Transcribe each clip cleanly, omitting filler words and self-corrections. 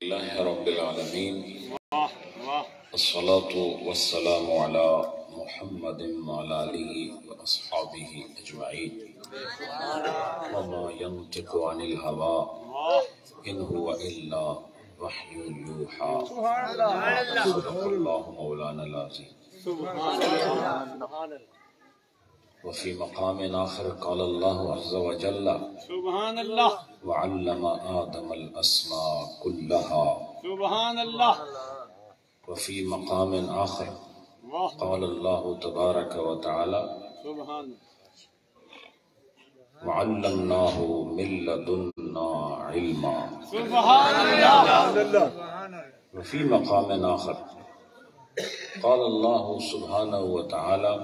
اللہ رب العالمین الصلاة والسلام علی محمد وعلی آلہ واصحابہ اجمعین وما ينطق عن الهوى ان هو الا وحی یوحی صدق اللہ مولانا العظیم وفي مقام آخر قال الله عز وجل سبحان اللہ وعلم آدم الأسماء كلها سبحان اللہ وفي مقام آخر قال الله تبارك وتعالى سبحان وعلمناه من لدنا علما سبحان اللہ وفي مقام آخر قال الله سبحانه وتعالى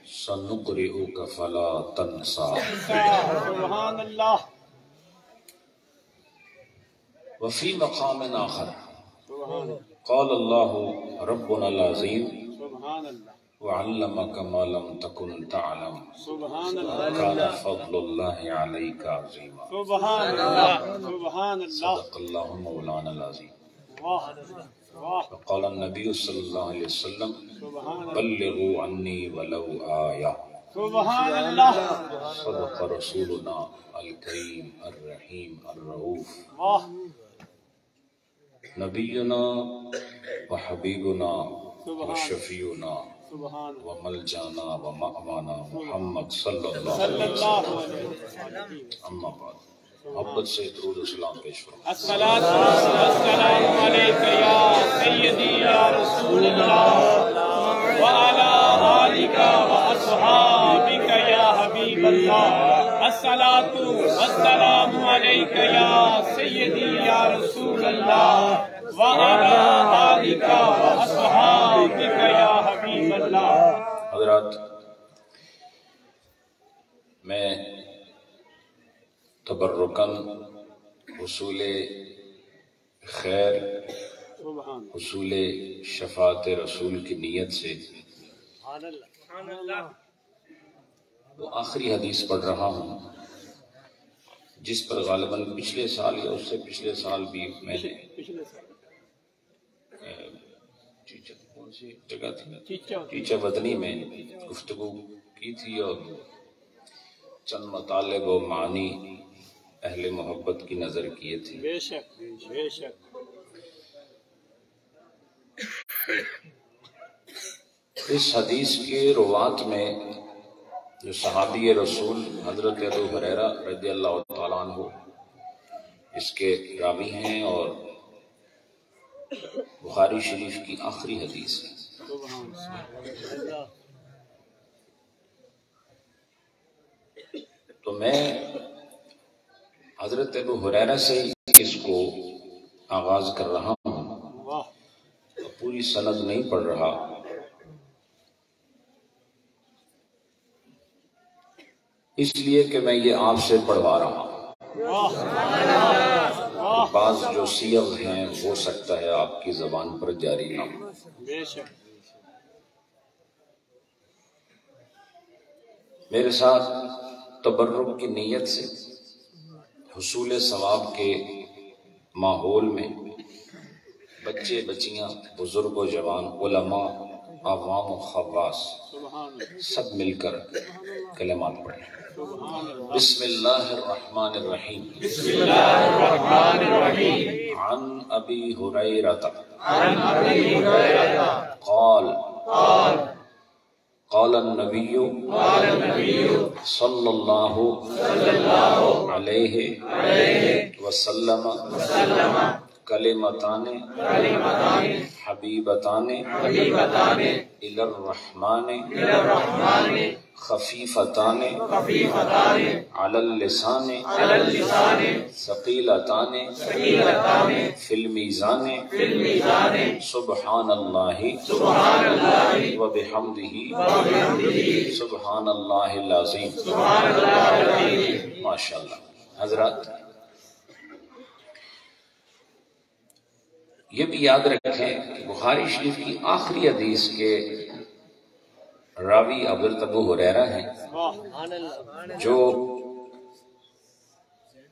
سنقرئك فلا تنسى سبحان اللہ وفي مقام آخر سبحان قال الله ربنا العظيم سبحان اللہ وعلمك ما لم تكن تعلم سبحان اللہ كان فضل الله عليك عظيما سبحان اللہ سبحان اللہ صدق الله مولانا العظيم واہ واہ وقال النبي صلى الله عليه وسلم سبحان بلغوا عني ولو آية سبحان اللہ صدق رسولنا الكريم الرحيم الرؤوف واہ نبينا وحبيبنا وشفيعنا سبحان وملجانا ومأوانا محمد صلی اللہ صلی علیہ اللہ وسلم علیہ وسلم اما بعد محبت سے درود و سلام پیش کرو الصلاة والسلام علیک یا سیدی یا رسول اللہ وعلی آلک واصحابک یا حبیب اللہ الصلاة والسلام علیک یا سیدی یا رسول اللہ وعلی آلک واصحابک یا حبیب اللہ. حضرات، میں تبرکاً حصول خیر سبحان حصول شفاعت رسول کی نیت سے وہ آخری حدیث پڑھ رہا ہوں جس پر غالباً پچھلے سال یا اس سے پچھلے سال بھی میں نے کون سی جگہ تھی چیچا بدنی میں گفتگو کی تھی اور چند مطالب و معنی اہل محبت کی نظر کیے تھے. بے شک بے شک اس حدیث کے روات میں جو صحابی رسول حضرت ابو ہریرہ رضی اللہ تعالیٰ عنہ اس کے راوی ہیں اور بخاری شریف کی آخری حدیث ہے. سبحان تو میں حضرت ابو ہریرہ سے اس کو آغاز کر رہا ہوں، واہ پوری سند نہیں پڑھ رہا، اس لیے کہ میں یہ آپ سے پڑھوا رہا ہوں. واہ واہ بعض جو صیغ ہیں ہو سکتا ہے آپ کی زبان پر جاری نہ ہو. بے شک میرے ساتھ تبرک کی نیت سے حصول ثواب کے ماحول میں بچے بچیاں بزرگ و جوان علماء عوام و خواص سبحان سب مل کر کلمات پڑھیں. سبحان اللہ بسم اللہ الرحمن الرحیم. بسم اللہ الرحمن الرحیم. عن ابی ہریرہ عن ابی ہریرہ قال قال النبی صلی اللہ علیہ وسلم کلمتان حبیبتان الی الرحمن خفیفتان علی اللسان ثقیلتان فی المیزان سبحان اللہ وبحمدہ سبحان اللہ العظیم. ماشاءاللہ. حضرات، یہ بھی یاد رکھیں کہ بخاری شریف کی آخری حدیث کے راوی حضرت ابو ہریرہ ہیں جو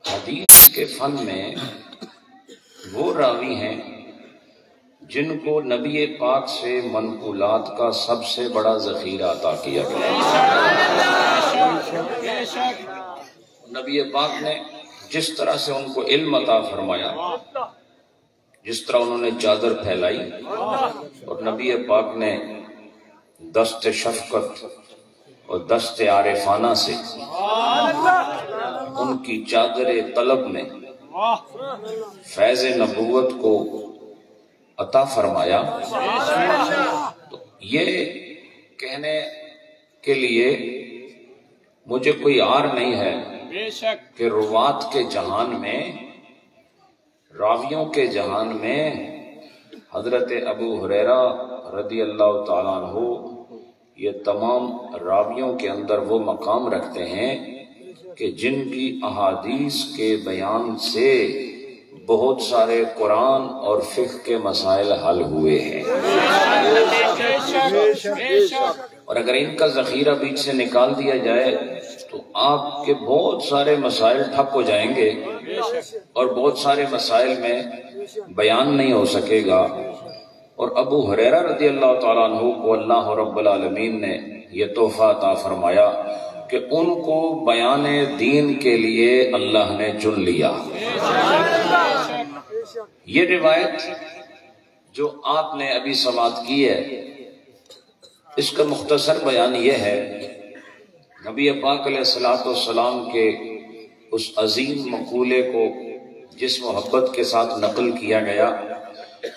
حدیث کے فن میں وہ راوی ہیں جن کو نبی پاک سے منقولات کا سب سے بڑا ذخیرہ عطا کیا گیا۔ نبی پاک نے جس طرح سے ان کو علم عطا فرمایا، جس طرح انہوں نے چادر پھیلائی، اور نبی پاک نے دست شفقت اور دست عارفانہ سے ان کی چادر طلب میں فیض نبوت کو عطا فرمایا، تو یہ کہنے کے لیے مجھے کوئی عار نہیں ہے کہ روات کے جہان میں، راویوں کے جہان میں حضرت ابو ہریرہ رضی اللہ تعالیٰ عنہ یہ تمام راویوں کے اندر وہ مقام رکھتے ہیں کہ جن کی احادیث کے بیان سے بہت سارے قرآن اور فقہ کے مسائل حل ہوئے ہیں، اور اگر ان کا ذخیرہ بیچ سے نکال دیا جائے تو آپ کے بہت سارے مسائل ٹھپ ہو جائیں گے اور بہت سارے مسائل میں بیان نہیں ہو سکے گا۔ اور ابو ہریرہ رضی اللہ تعالیٰ عنہ کو اللہ رب العالمین نے یہ تحفہ عطا فرمایا کہ ان کو بیان دین کے لیے اللہ نے چن لیا۔ یہ روایت جو آپ نے ابھی سماعت کی ہے، اس کا مختصر بیان یہ ہے، نبی پاک علیہ السلام کے اس عظیم مقولے کو جس محبت کے ساتھ نقل کیا گیا،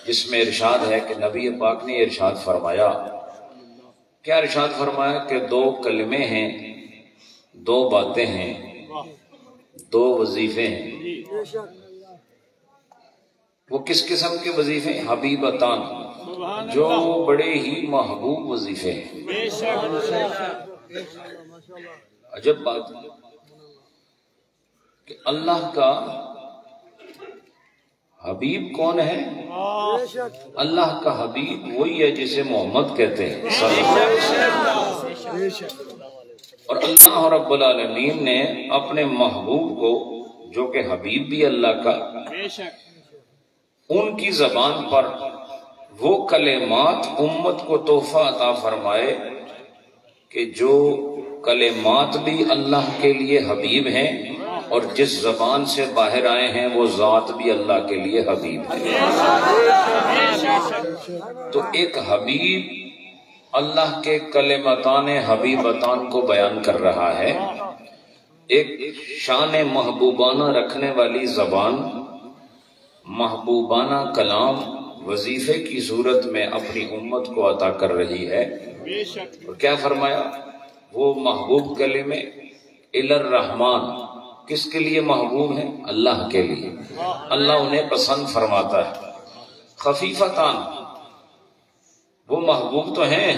جس میں ارشاد ہے کہ نبی پاک نے ارشاد فرمایا، کیا ارشاد فرمایا کہ دو کلمے ہیں، دو باتیں ہیں، دو وظیفے ہیں۔ وہ کس قسم کے وظیفے ہیں؟ حبیبتان، جو بڑے ہی محبوب وظیفے ہیں۔ عجب بات کہ اللہ کا حبیب کون ہے؟ اللہ کا حبیب وہی ہے جسے محمد کہتے ہیں صلی اللہ علیہ وسلم۔ اور اللہ رب العالمین نے اپنے محبوب کو، جو کہ حبیب بھی اللہ کا، ان کی زبان پر وہ کلمات امت کو تحفہ عطا فرمائے کہ جو کلمات بھی اللہ کے لیے حبیب ہیں، اور جس زبان سے باہر آئے ہیں وہ ذات بھی اللہ کے لیے حبیب ہے۔ تو ایک حبیب اللہ کے کلمتان حبیبتان کو بیان کر رہا ہے، ایک شان محبوبانہ رکھنے والی زبان، محبوبانہ کلام وظیفے کی صورت میں اپنی امت کو عطا کر رہی ہے۔ اور کیا فرمایا؟ وہ محبوب کلمے الی الرحمن، کس کے لیے محبوب ہیں؟ اللہ کے لیے، اللہ انہیں پسند فرماتا ہے۔ خفیفتان، وہ محبوب تو ہیں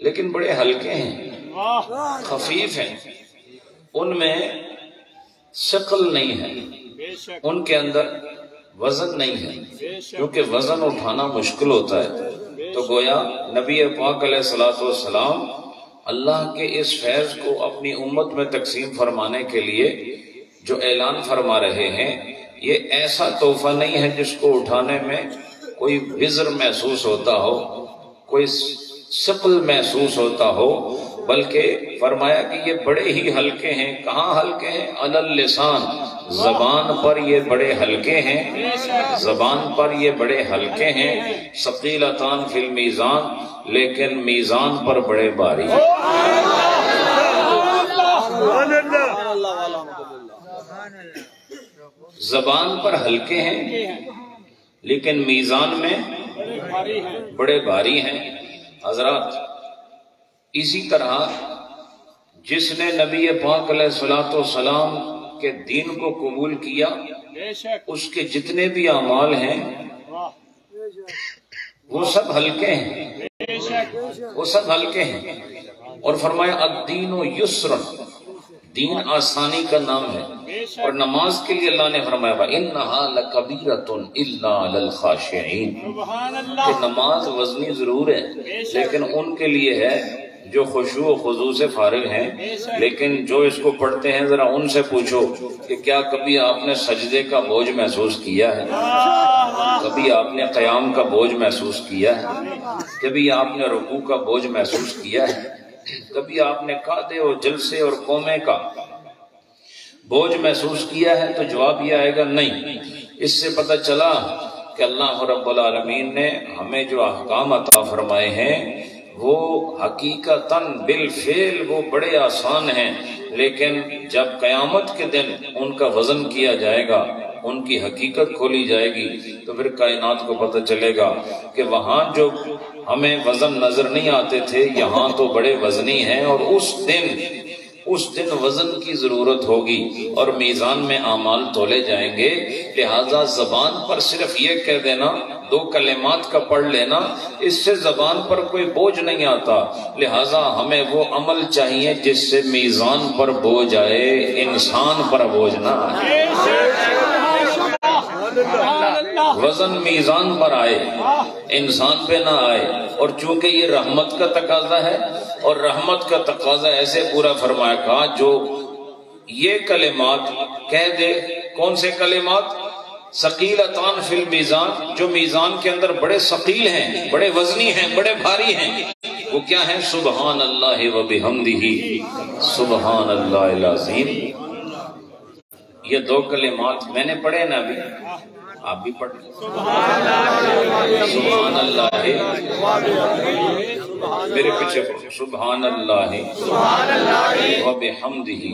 لیکن بڑے ہلکے ہیں، خفیف ہیں، ان میں ثقل نہیں ہے، ان کے اندر وزن نہیں ہے، کیونکہ وزن اٹھانا مشکل ہوتا ہے۔ تو گویا نبی پاک علیہ السلام اللہ کے اس فیض کو اپنی امت میں تقسیم فرمانے کے لیے جو اعلان فرما رہے ہیں، یہ ایسا تحفہ نہیں ہے جس کو اٹھانے میں کوئی وزر محسوس ہوتا ہو، کوئی ثقل محسوس ہوتا ہو، بلکہ فرمایا کہ یہ بڑے ہی ہلکے ہیں۔ کہاں ہلکے ہیں؟ علی اللسان، زبان پر یہ بڑے ہلکے ہیں، زبان پر یہ بڑے ہلکے ہیں۔ ثقیلتان فی المیزان، لیکن میزان پر بڑے بھاری ہیں۔ زبان پر ہلکے ہیں لیکن میزان میں بڑے بھاری ہیں۔ حضرات، اسی طرح جس نے نبی پاک علیہ السلام کے دین کو قبول کیا، اس کے جتنے بھی اعمال ہیں وہ سب ہلکے ہیں، وہ سب ہلکے ہیں۔ اور فرمایا الدین یسر، دین آسانی کا نام ہے۔ اور نماز کے لیے اللہ نے فرمایا وَإِنَّهَا لَكَبِيرَةٌ إِلَّا عَلَى الْخَاشِعِينَ، کہ نماز وزنی ضرور ہے لیکن ان کے لیے ہے جو خشوع و خضوع سے فارغ ہیں، لیکن جو اس کو پڑھتے ہیں ذرا ان سے پوچھو کہ کیا کبھی آپ نے سجدے کا بوجھ محسوس کیا ہے؟ کبھی آپ نے قیام کا بوجھ محسوس کیا ہے؟ کبھی آپ نے رکوع کا بوجھ محسوس کیا ہے؟ کبھی آپ نے قعدے اور جلسے اور قومے کا بوجھ محسوس کیا ہے؟ تو جواب یہ آئے گا نہیں۔ اس سے پتہ چلا کہ اللہ رب العالمین نے ہمیں جو احکام عطا فرمائے ہیں وہ حقیقتاً بالفعل وہ بڑے آسان ہیں، لیکن جب قیامت کے دن ان کا وزن کیا جائے گا، ان کی حقیقت کھولی جائے گی، تو پھر کائنات کو پتہ چلے گا کہ وہاں جو ہمیں وزن نظر نہیں آتے تھے یہاں تو بڑے وزنی ہیں، اور اس دن وزن کی ضرورت ہوگی اور میزان میں اعمال تولے جائیں گے۔ لہذا زبان پر صرف یہ کہہ دینا، 2 کلمات کا پڑھ لینا، اس سے زبان پر کوئی بوجھ نہیں آتا۔ لہذا ہمیں وہ عمل چاہیے جس سے میزان پر بوجھ آئے، انسان پر بوجھ نہ آئے، وزن میزان پر آئے، انسان پہ نہ آئے۔ اور چونکہ یہ رحمت کا تقاضا ہے، اور رحمت کا تقاضا ایسے پورا فرمایا کہا جو یہ کلمات کہہ دے۔ کون سے کلمات؟ ثقیلتان فی المیزان، جو میزان کے اندر بڑے ثقیل ہیں، بڑے وزنی ہیں، بڑے بھاری ہیں۔ وہ کیا ہیں؟ سبحان اللہ و بحمدہ، سبحان اللہ العظیم۔ یہ 2 کلمات میں نے پڑھے نا ابھی، آپ بھی پڑھ لیں۔ سبحان اللہ، میرے پیچھے پڑھو، سبحان اللہ و بحمدہ،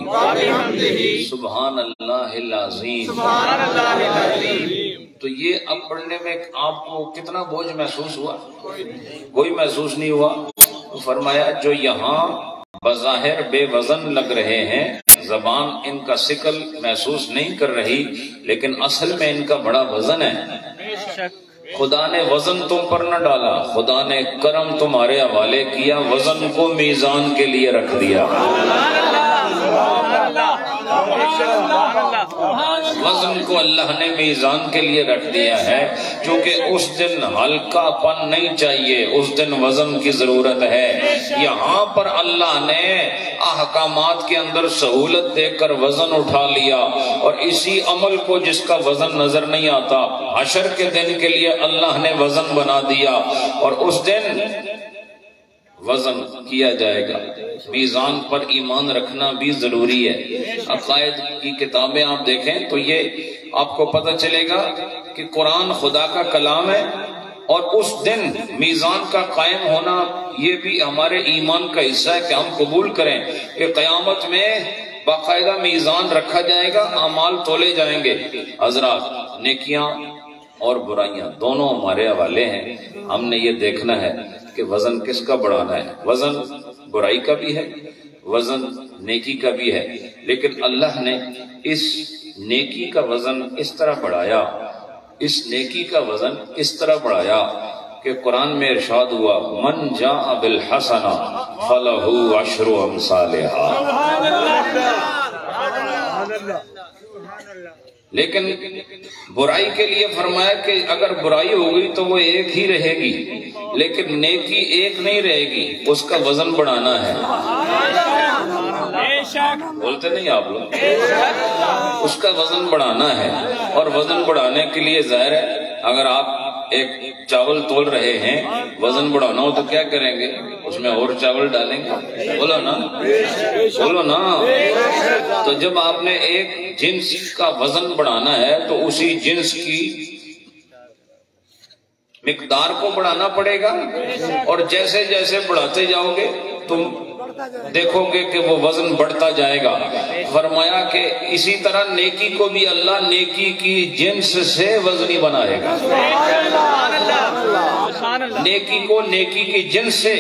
سبحان اللہ العظیم۔ تو یہ اب پڑھنے میں آپ کو کتنا بوجھ محسوس ہوا؟ کوئی محسوس نہیں ہوا۔ فرمایا جو یہاں بظاہر بے وزن لگ رہے ہیں، زبان ان کا ثقل محسوس نہیں کر رہی، لیکن اصل میں ان کا بڑا وزن ہے۔ خدا نے وزن تم پر نہ ڈالا، خدا نے کرم تمہارے حوالے کیا، وزن کو میزان کے لیے رکھ دیا۔ وزن کو اللہ نے میزان کے لیے رکھ دیا ہے، کیونکہ اس دن ہلکا پن نہیں چاہیے، اس دن وزن کی ضرورت ہے۔ یہاں پر اللہ نے احکامات کے اندر سہولت دے کر وزن اٹھا لیا، اور اسی عمل کو جس کا وزن نظر نہیں آتا حشر کے دن کے لیے اللہ نے وزن بنا دیا، اور اس دن وزن کیا جائے گا۔ میزان پر ایمان رکھنا بھی ضروری ہے۔ عقائد کی کتابیں آپ دیکھیں تو یہ آپ کو پتہ چلے گا کہ قرآن خدا کا کلام ہے، اور اس دن میزان کا قائم ہونا یہ بھی ہمارے ایمان کا حصہ ہے کہ ہم قبول کریں کہ قیامت میں باقاعدہ میزان رکھا جائے گا، اعمال تولے جائیں گے۔ حضرات، نیکیاں اور برائیاں دونوں ہمارے حوالے ہیں، ہم نے یہ دیکھنا ہے کہ وزن کس کا بڑھانا ہے۔ وزن برائی کا بھی ہے، وزن نیکی کا بھی ہے، لیکن اللہ نے اس نیکی کا وزن اس طرح بڑھایا، اس نیکی کا وزن اس طرح بڑھایا کہ قرآن میں ارشاد ہوا من جاء بالحسنہ فلہ عشر امثالہا۔ لیکن برائی کے لیے فرمایا کہ اگر برائی ہوگی تو وہ ایک ہی رہے گی، لیکن نیکی ایک نہیں رہے گی، اس کا وزن بڑھانا ہے۔ بولتے نہیں آپ لوگ؟ اس کا وزن بڑھانا ہے، اور وزن بڑھانے کے لیے ظاہر ہے اگر آپ ایک چاول تول رہے ہیں، وزن بڑھانا ہو تو کیا کریں گے؟ اس میں اور چاول ڈالیں گے، بولو نا، بولو نا۔ تو جب آپ نے ایک جنس کا وزن بڑھانا ہے تو اسی جنس کی مقدار کو بڑھانا پڑے گا، اور جیسے جیسے بڑھاتے جاؤ گے تم دیکھو گے کہ وہ وزن بڑھتا جائے گا۔ فرمایا کہ اسی طرح نیکی کو بھی اللہ نیکی کی جنس سے وزنی بنائے گا، نیکی کو نیکی کی جنس سے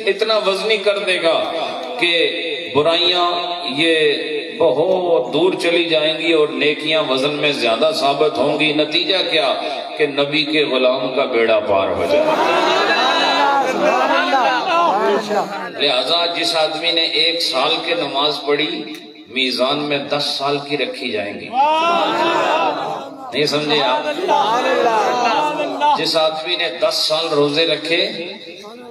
اتنا وزنی کر دے گا کہ برائیاں یہ بہت دور چلی جائیں گی اور نیکیاں وزن میں زیادہ ثابت ہوں گی۔ نتیجہ کیا کہ نبی کے غلام کا بیڑا پار ہو جائے گا۔ لہذا جس آدمی نے 1 سال کی نماز پڑھی، میزان میں 10 سال کی رکھی جائیں گی۔ نہیں سمجھے آپ؟ جس آدمی نے 10 سال روزے رکھے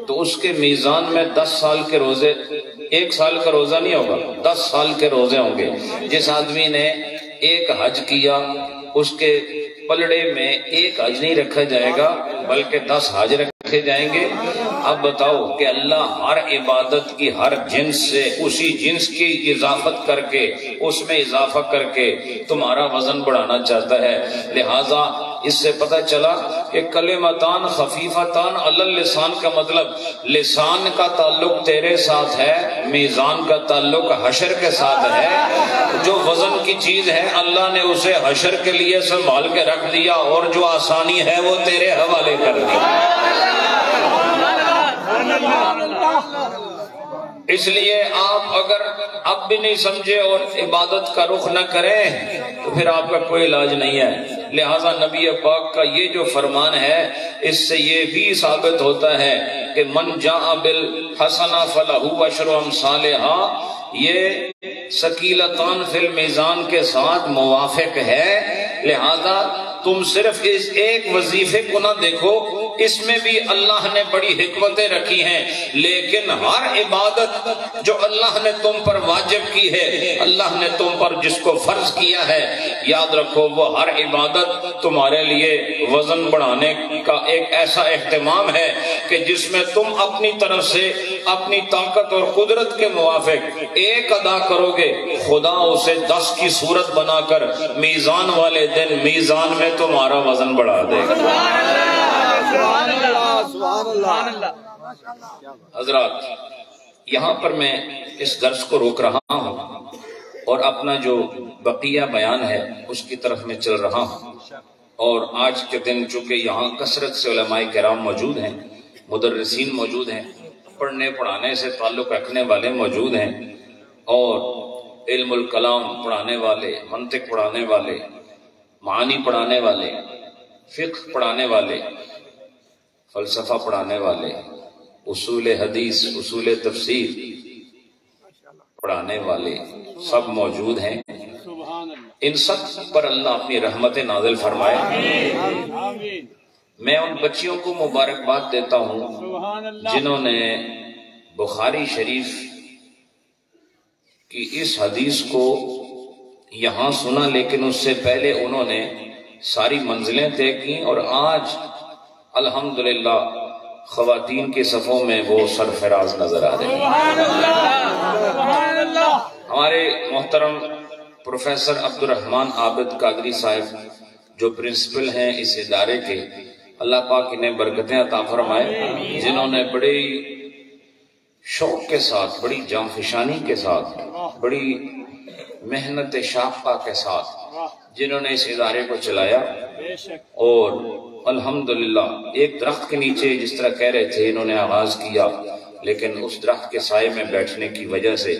تو اس کے میزان میں 10 سال کے روزے، 1 سال کا روزہ نہیں ہوگا، 10 سال کے روزے ہوں گے۔ جس آدمی نے 1 حج کیا اس کے پلڑے میں 1 حج نہیں رکھا جائے گا بلکہ 10 حج رکھے جائیں گے۔ اب بتاؤ کہ اللہ ہر عبادت کی ہر جنس سے اسی جنس کی اضافت کر کے، اس میں اضافہ کر کے تمہارا وزن بڑھانا چاہتا ہے۔ لہٰذا اس سے پتہ چلا کہ کلمتان خفیفتان علی اللسان کا مطلب لسان کا تعلق تیرے ساتھ ہے، میزان کا تعلق حشر کے ساتھ ہے۔ جو وزن کی چیز ہے اللہ نے اسے حشر کے لیے سنبھال کے رکھ دیا، اور جو آسانی ہے وہ تیرے حوالے کر دی۔ اس لیے آپ اگر اب بھی نہیں سمجھے اور عبادت کا رخ نہ کریں تو پھر آپ کا کوئی علاج نہیں ہے۔ لہٰذا نبی پاک کا یہ جو فرمان ہے اس سے یہ بھی ثابت ہوتا ہے کہ من جاء بالحسنہ فلہ عشر امثالہا، یہ ثقیلتان فی المیزان کے ساتھ موافق ہے۔ لہذا تم صرف اس ایک وظیفے کو نہ دیکھو، اس میں بھی اللہ نے بڑی حکمتیں رکھی ہیں، لیکن ہر عبادت جو اللہ نے تم پر واجب کی ہے، اللہ نے تم پر جس کو فرض کیا ہے، یاد رکھو وہ ہر عبادت تمہارے لیے وزن بڑھانے کا ایک ایسا اہتمام ہے کہ جس میں تم اپنی طرف سے اپنی طاقت اور قدرت کے موافق ایک ادا کرو گے، خدا اسے 10 کی صورت بنا کر میزان والے دن میزان میں تمہارا وزن بڑھا دے گا۔ حضرات، یہاں پر میں اس درس کو روک رہا ہوں اور اپنا جو بقیہ بیان ہے اس کی طرف میں چل رہا ہوں۔ اور آج کے دن چونکہ یہاں کثرت سے علماء کرام موجود ہیں، مدرسین موجود ہیں، پڑھنے پڑھانے سے تعلق رکھنے والے موجود ہیں، اور علم الکلام پڑھانے والے، منطق پڑھانے والے، معانی پڑھانے والے، فقہ پڑھانے والے، فلسفہ پڑھانے والے، اصول حدیث، اصول تفسیر پڑھانے والے سب موجود ہیں۔ ان سب پر اللہ اپنی رحمت نازل فرمائے۔ میں ان بچیوں کو مبارکباد دیتا ہوں جنہوں نے بخاری شریف کی اس حدیث کو یہاں سنا، لیکن اس سے پہلے انہوں نے ساری منزلیں طے کی، اور آج الحمدللہ خواتین کے صفوں میں وہ سرفراز نظر آ رہے ہیں۔ ہمارے محترم پروفیسر عبد الرحمن عابد قادری صاحب جو پرنسپل ہیں اس ادارے کے، اللہ پاک انہیں برکتیں عطا فرمائے، جنہوں نے بڑی شوق کے ساتھ، بڑی جانفشانی کے ساتھ، بڑی محنت شاقہ کے ساتھ جنہوں نے اس ادارے کو چلایا، اور الحمدللہ ایک درخت کے نیچے جس طرح کہہ رہے تھے انہوں نے آغاز کیا، لیکن اس درخت کے سائے میں بیٹھنے کی وجہ سے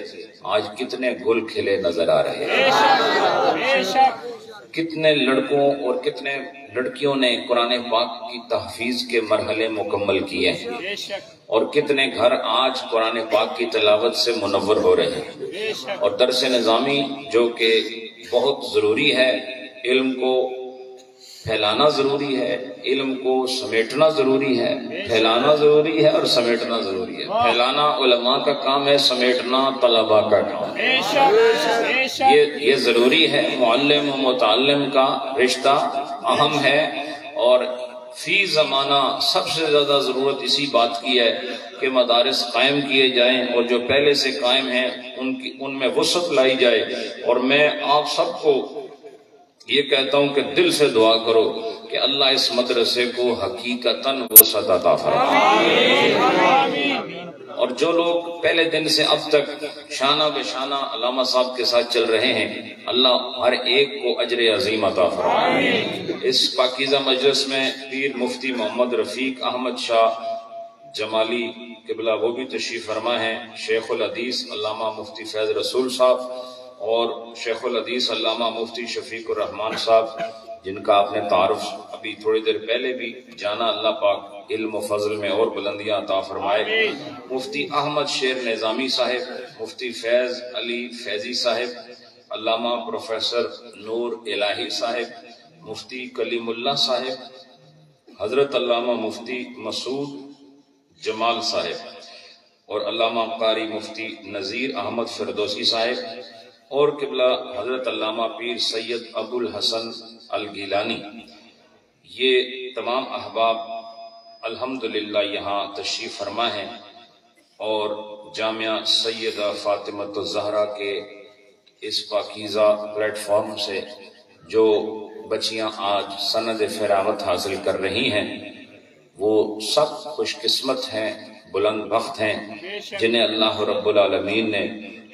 آج کتنے گل کھلے نظر آ رہے ہیں۔ کتنے لڑکوں اور کتنے لڑکیوں نے قرآن پاک کی تحفیظ کے مرحلے مکمل کیے ہیں، اور کتنے گھر آج قرآن پاک کی تلاوت سے منور ہو رہے ہیں۔ اور درس نظامی جو کہ بہت ضروری ہے، علم کو پھیلانا ضروری ہے، علم کو سمیٹنا ضروری ہے، پھیلانا ضروری ہے اور سمیٹنا ضروری ہے۔ پھیلانا علماء کا کام ہے، سمیٹنا طلباء کا کام ہے۔ یہ ضروری ہے، معلم و متعلم کا رشتہ اہم ہے، اور فی زمانہ سب سے زیادہ ضرورت اسی بات کی ہے کہ مدارس قائم کیے جائیں، اور جو پہلے سے قائم ہیں ان میں وسعت لائی جائے۔ اور میں آپ سب کو یہ کہتا ہوں کہ دل سے دعا کرو کہ اللہ اس مدرسے کو حقیقتاً وسعت عطا فرمائے۔ اور جو لوگ پہلے دن سے اب تک شانہ بے شانہ علامہ صاحب کے ساتھ چل رہے ہیں، اللہ ہر ایک کو اجر عظیم عطا فرمائے۔ اس پاکیزہ مجلس میں پیر مفتی محمد رفیق احمد شاہ جمالی قبلہ وہ بھی تشریف فرما ہیں، شیخ الحدیث علامہ مفتی فیض رسول صاحب، اور شیخ الحدیث علامہ مفتی شفیق الرحمان صاحب جن کا آپ نے تعارف ابھی تھوڑی دیر پہلے بھی جانا۔ اللہ پاک علم و فضل میں اور بلندیاں عطا فرمائے۔ مفتی احمد شیر نظامی صاحب، مفتی فیض علی فیضی صاحب، علامہ پروفیسر نور الہی صاحب، مفتی کلیم اللہ صاحب، حضرت علامہ مفتی مسعود جمال صاحب اور علامہ قاری مفتی نذیر احمد فردوسی صاحب اور قبلہ حضرت علامہ پیر سید ابو الحسن الگیلانی، یہ تمام احباب الحمدللہ یہاں تشریف فرما ہیں اور جامعہ سیدہ فاطمۃ الزہرا کے اس پاکیزہ پلیٹ فارم سے جو بچیاں آج سند فراغت حاصل کر رہی ہیں وہ سب خوش قسمت ہیں، بلند بخت ہیں، جنہیں اللہ رب العالمین نے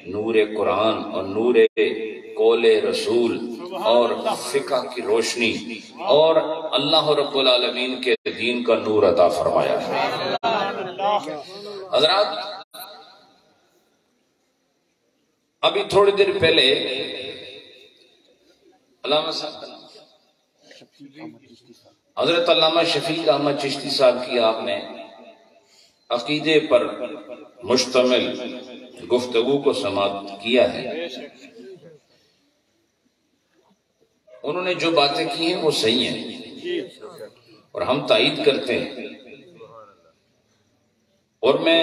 نور قرآن اور نور قول رسول اور فقہ کی روشنی اور اللہ رب العالمین کے دین کا نور عطا فرمایا ہے۔ حضرات، ابھی تھوڑی دیر پہلے علامہ صاحب حضرت علامہ شفیق احمد چشتی صاحب کی آپ نے عقیدے پر مشتمل گفتگو کو سماعت کیا ہے۔ انہوں نے جو باتیں کی ہیں وہ صحیح ہیں اور ہم تائید کرتے ہیں، اور میں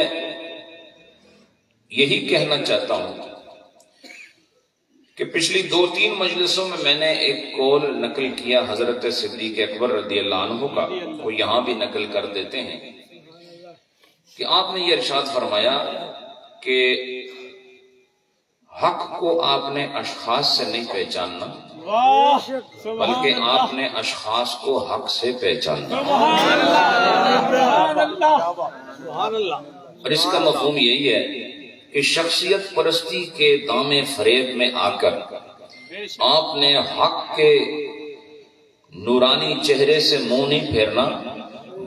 یہی کہنا چاہتا ہوں کہ پچھلی 2-3 مجلسوں میں نے ایک قول نقل کیا حضرت صدیق اکبر رضی اللہ عنہ کا، وہ یہاں بھی نقل کر دیتے ہیں کہ آپ نے یہ ارشاد فرمایا کہ حق کو آپ نے اشخاص سے نہیں پہچاننا بلکہ آپ نے اشخاص کو حق سے پہچاننا، اور اس کا مفہوم یہی ہے کہ شخصیت پرستی کے دام فریب میں آ کر آپ نے حق کے نورانی چہرے سے منہ نہیں پھیرنا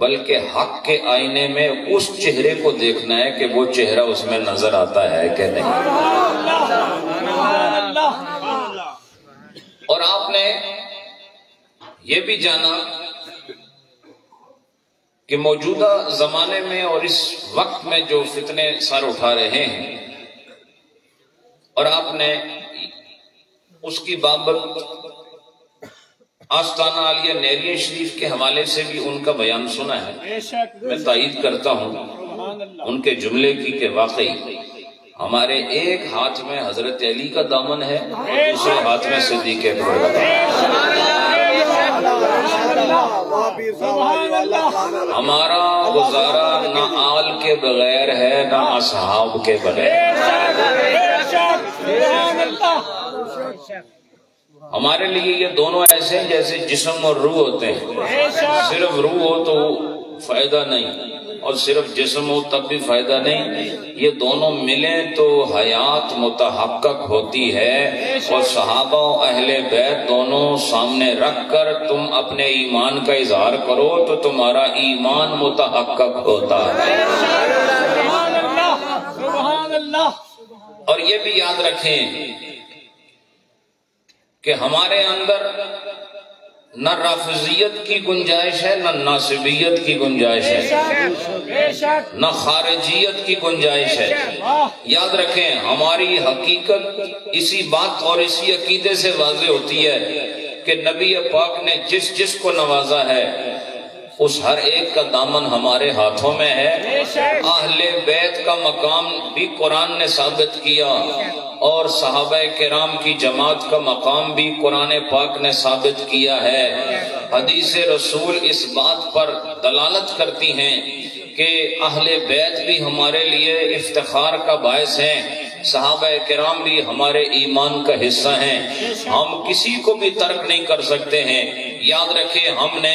بلکہ حق کے آئینے میں اس چہرے کو دیکھنا ہے کہ وہ چہرہ اس میں نظر آتا ہے کہ نہیں۔ اور آپ نے یہ بھی جانا کہ موجودہ زمانے میں اور اس وقت میں جو فتنے سر اٹھا رہے ہیں، اور آپ نے اس کی بابت آستانہ عالیہ نیریہ شریف کے حوالے سے بھی ان کا بیان سنا ہے۔ میں تائید کرتا ہوں ان کے جملے کی کہ واقعی ہمارے ایک ہاتھ میں حضرت علی کا دامن ہے، دوسرے ہاتھ میں صدیق اکبر کا دامن۔ ہمارا گزارا نہ آل کے بغیر ہے نہ اصحاب کے بغیر۔ ہمارے لیے یہ دونوں ایسے ہیں جیسے جسم اور روح ہوتے ہیں، صرف روح ہو تو فائدہ نہیں اور صرف جسم ہو تب بھی فائدہ نہیں، یہ دونوں ملیں تو حیات متحقق ہوتی ہے۔ اور صحابہ و اہل بیت دونوں سامنے رکھ کر تم اپنے ایمان کا اظہار کرو تو تمہارا ایمان متحقق ہوتا ہے۔ اور یہ بھی یاد رکھیں کہ ہمارے اندر نہ رافضیت کی گنجائش ہے نہ ناصبیت کی گنجائش ہے، نہ خارجیت کی گنجائش ہے۔ یاد رکھیں ہماری حقیقت اسی بات اور اسی عقیدے سے واضح ہوتی ہے کہ نبی پاک نے جس جس کو نوازا ہے اس ہر ایک کا دامن ہمارے ہاتھوں میں ہے۔ اہل بیت کا مقام بھی قرآن نے ثابت کیا اور صحابہ کرام کی جماعت کا مقام بھی قرآن پاک نے ثابت کیا ہے۔ حدیث رسول اس بات پر دلالت کرتی ہیں کہ اہل بیت بھی ہمارے لیے افتخار کا باعث ہیں، صحابہ کرام بھی ہمارے ایمان کا حصہ ہیں، ہم کسی کو بھی ترک نہیں کر سکتے ہیں۔ یاد رکھیں ہم نے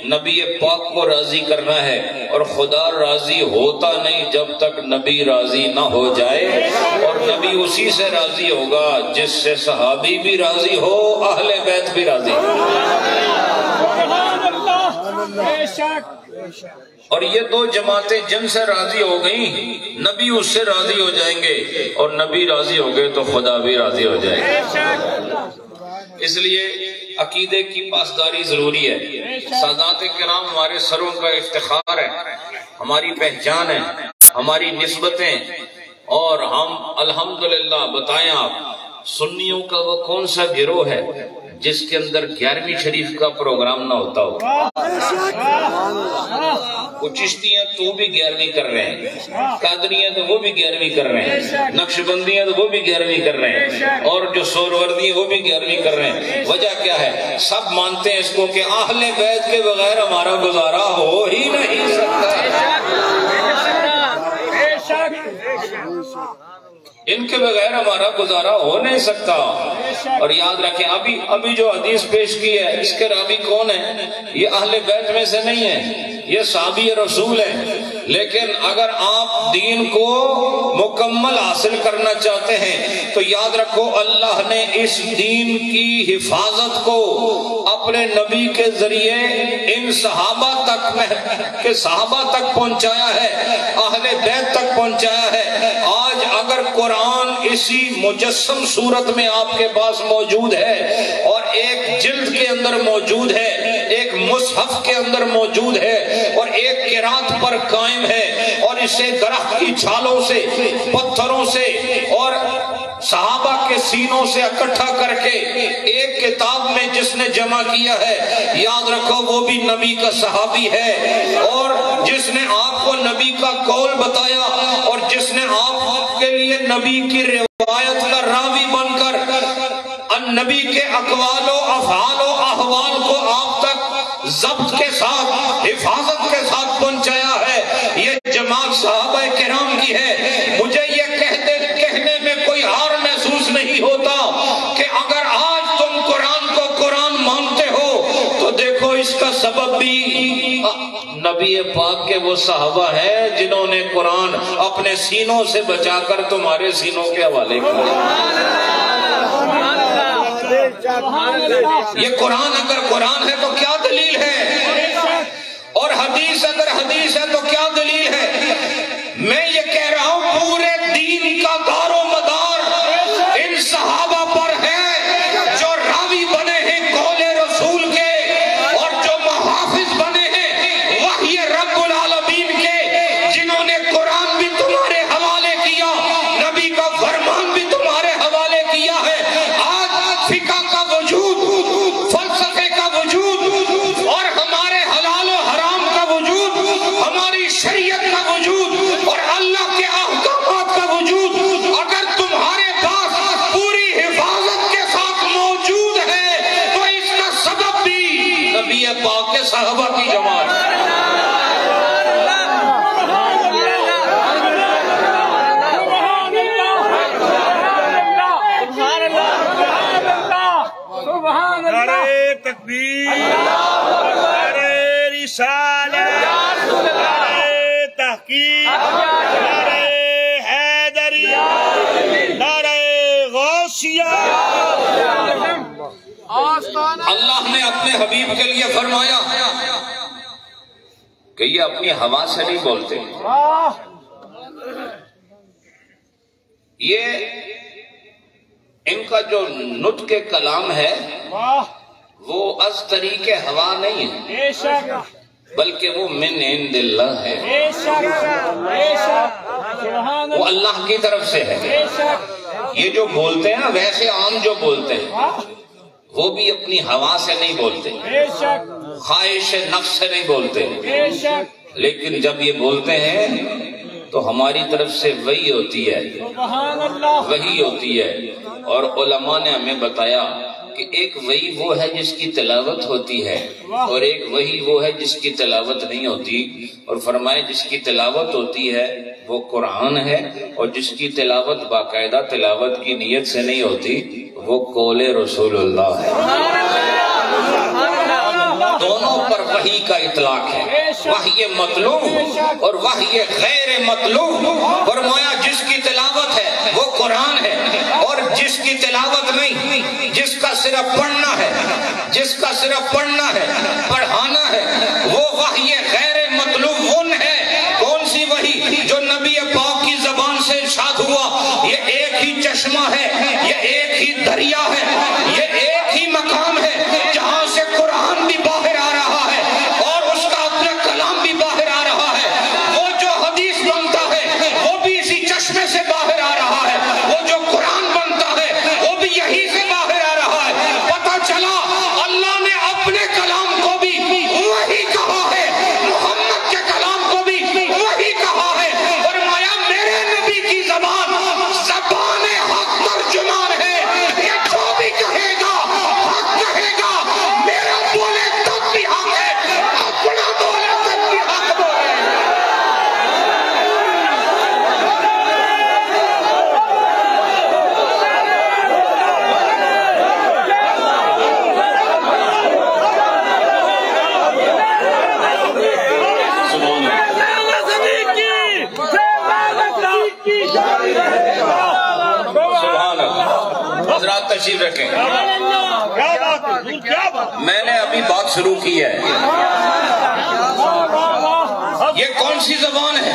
نبی پاک کو راضی کرنا ہے اور خدا راضی ہوتا نہیں جب تک نبی راضی نہ ہو جائے، اور نبی اسی سے راضی ہوگا جس سے صحابی بھی راضی ہو، اہل بیت بھی راضی ہو۔ اور یہ دو جماعتیں جن سے راضی ہو گئیں نبی اس سے راضی ہو جائیں گے، اور نبی راضی ہو گئے تو خدا بھی راضی ہو جائے گا۔ اس لیے عقیدے کی پاسداری ضروری ہے۔ سادات کرام ہمارے سروں کا افتخار ہے، ہماری پہچان ہے، ہماری نسبتیں، اور ہم الحمدللہ بتائیں آپ سنیوں کا وہ کون سا گروہ ہے جس کے اندر 11ویں شریف کا پروگرام نہ ہوتا ہو. وہ چشتیاں تو بھی 11ویں کر رہے ہیں، قادریاں تو وہ بھی 11ویں کر رہے ہیں، نقشبندیاں تو وہ بھی 11ویں کر رہے ہیں، اور جو سہروردی ہیں وہ بھی 11ویں کر رہے ہیں. وجہ کیا ہے؟ سب مانتے ہیں اس کو کہ اہل بیت کے بغیر ہمارا گزارا ہو ہی نہیں سکتا، ان کے بغیر ہمارا گزارا ہو نہیں سکتا. اور یاد رکھیں ابھی جو حدیث پیش کی ہے اس کے راوی کون ہے؟ یہ اہل بیت میں سے نہیں ہے، یہ صحابی رسول ہے. لیکن اگر آپ دین کو مکمل حاصل کرنا چاہتے ہیں تو یاد رکھو اللہ نے اس دین کی حفاظت کو اپنے نبی کے ذریعے ان صحابہ تک پہنچایا ہے، اہل بیت تک پہنچایا ہے. آج اگر قرآن اسی مجسم صورت میں آپ کے پاس موجود ہے اور ایک جلد کے اندر موجود ہے، ایک مصحف کے اندر موجود ہے اور ایک قرات پر قائم ہے، اور اسے درخت کی چھالوں سے، پتھروں سے اور صحابہ کے سینوں سے اکٹھا کر کے ایک کتاب میں جس نے جمع کیا ہے، یاد رکھو وہ بھی نبی کا صحابی ہے، اور جس نے آپ کو نبی کا قول بتایا اور جس نے آپ کے لیے نبی کی روایت کا راوی بن کر نبی کے اقوال و افعال و احوال کو آپ تک ضبط کے ساتھ، حفاظت کے ساتھ پہنچایا ہے، یہ جماعت صحابہ کرام کی ہے. مجھے یہ کہنے میں کوئی ہار محسوس نہیں ہوتا کہ اگر آج تم قرآن کو قرآن مانتے ہو تو دیکھو اس کا سبب بھی نبی پاک کے وہ صحابہ ہیں جنہوں نے قرآن اپنے سینوں سے بچا کر تمہارے سینوں کے حوالے کیا. یہ قرآن اگر قرآن ہے تو کیا دلیل ہے، اور حدیث اگر حدیث ہے تو کیا دلیل ہے. میں یہ کہہ رہا ہوں پورے دین کا دار و مدار ان صحابہ پر ہے جو راوی بنے ہیں قول رسول کے، اور جو محافظ بنے ہیں وحی رب العالمین کے، جنہوں نے قرآن بھی تمہارے حوالے کیا، نبی کا فرمان بھی تمہارے حوالے کیا ہے. آج فقہ کا وجود، فلسفے کا وجود، اور ہمارے حلال و حرام کا وجود، ہماری شریعت کا وجود اور اللہ کے احکامات کا وجود اگر تمہارے پاس پوری حفاظت کے ساتھ موجود ہے تو اس کا سبب بھی نبی پاک کے صحابہ کی جماعت ہے. نعرہ تکبیر، نعرہ رسالت، نعرہ تحقیق، نعرہ حیدری، نعرہ غوثیہ. اللہ نے اپنے حبیب کے لیے فرمایا کہ یہ اپنی ہوا سے نہیں بولتے، یہ ان کا جو نطق کلام ہے وہ از طریق ہوا نہیں ہے بلکہ وہ من عند اللہ ہے، وہ اللہ کی طرف سے ہے. یہ جو بولتے ہیں نا ویسے عام جو بولتے ہیں وہ بھی اپنی ہوا سے نہیں بولتے، خواہش نفس سے نہیں بولتے، لیکن جب یہ بولتے ہیں تو ہماری طرف سے وحی ہوتی ہے، وحی ہوتی ہے. اور علماء نے ہمیں بتایا کہ ایک وحی وہ ہے جس کی تلاوت ہوتی ہے اور ایک وحی وہ ہے جس کی تلاوت نہیں ہوتی، اور فرمائے جس کی تلاوت ہوتی ہے وہ قرآن ہے، اور جس کی تلاوت باقاعدہ تلاوت کی نیت سے نہیں ہوتی وہ قول رسول اللہ ہے. دونوں پر وحی کا اطلاق ہے، وحی مطلوب اور وحی غیر مطلوب. فرمایا جس کی تلاوت ہے وہ قرآن ہے، اور جس کی تلاوت نہیں، جس کا صرف پڑھنا ہے، جس کا صرف پڑھنا ہے، پڑھانا ہے، وہ وحی غیر مطلوب ان ہے. کون سی وحی؟ جو نبی پاک کی زبان سے ارشاد ہوا. یہ ایک ہی چشمہ ہے، یہ ایک ہی دریا ہے، یہ ایک ہی مقام ہے جہاں سے قرآن بھی باہر آ رہا ہے اور اس کا اپنا کلام بھی باہر آ رہا ہے. وہ جو حدیث بنتا ہے وہ بھی اسی چشمے سے باہر آ رہا ہے، وہ جو قرآن بنتا ہے وہ بھی یہی سے باہر آ رہا ہے. پتہ چلا تشریف رکھیں. کیا بات ہے، کیا بات. میں نے ابھی بات شروع کی ہے. یہ کون سی زبان ہے؟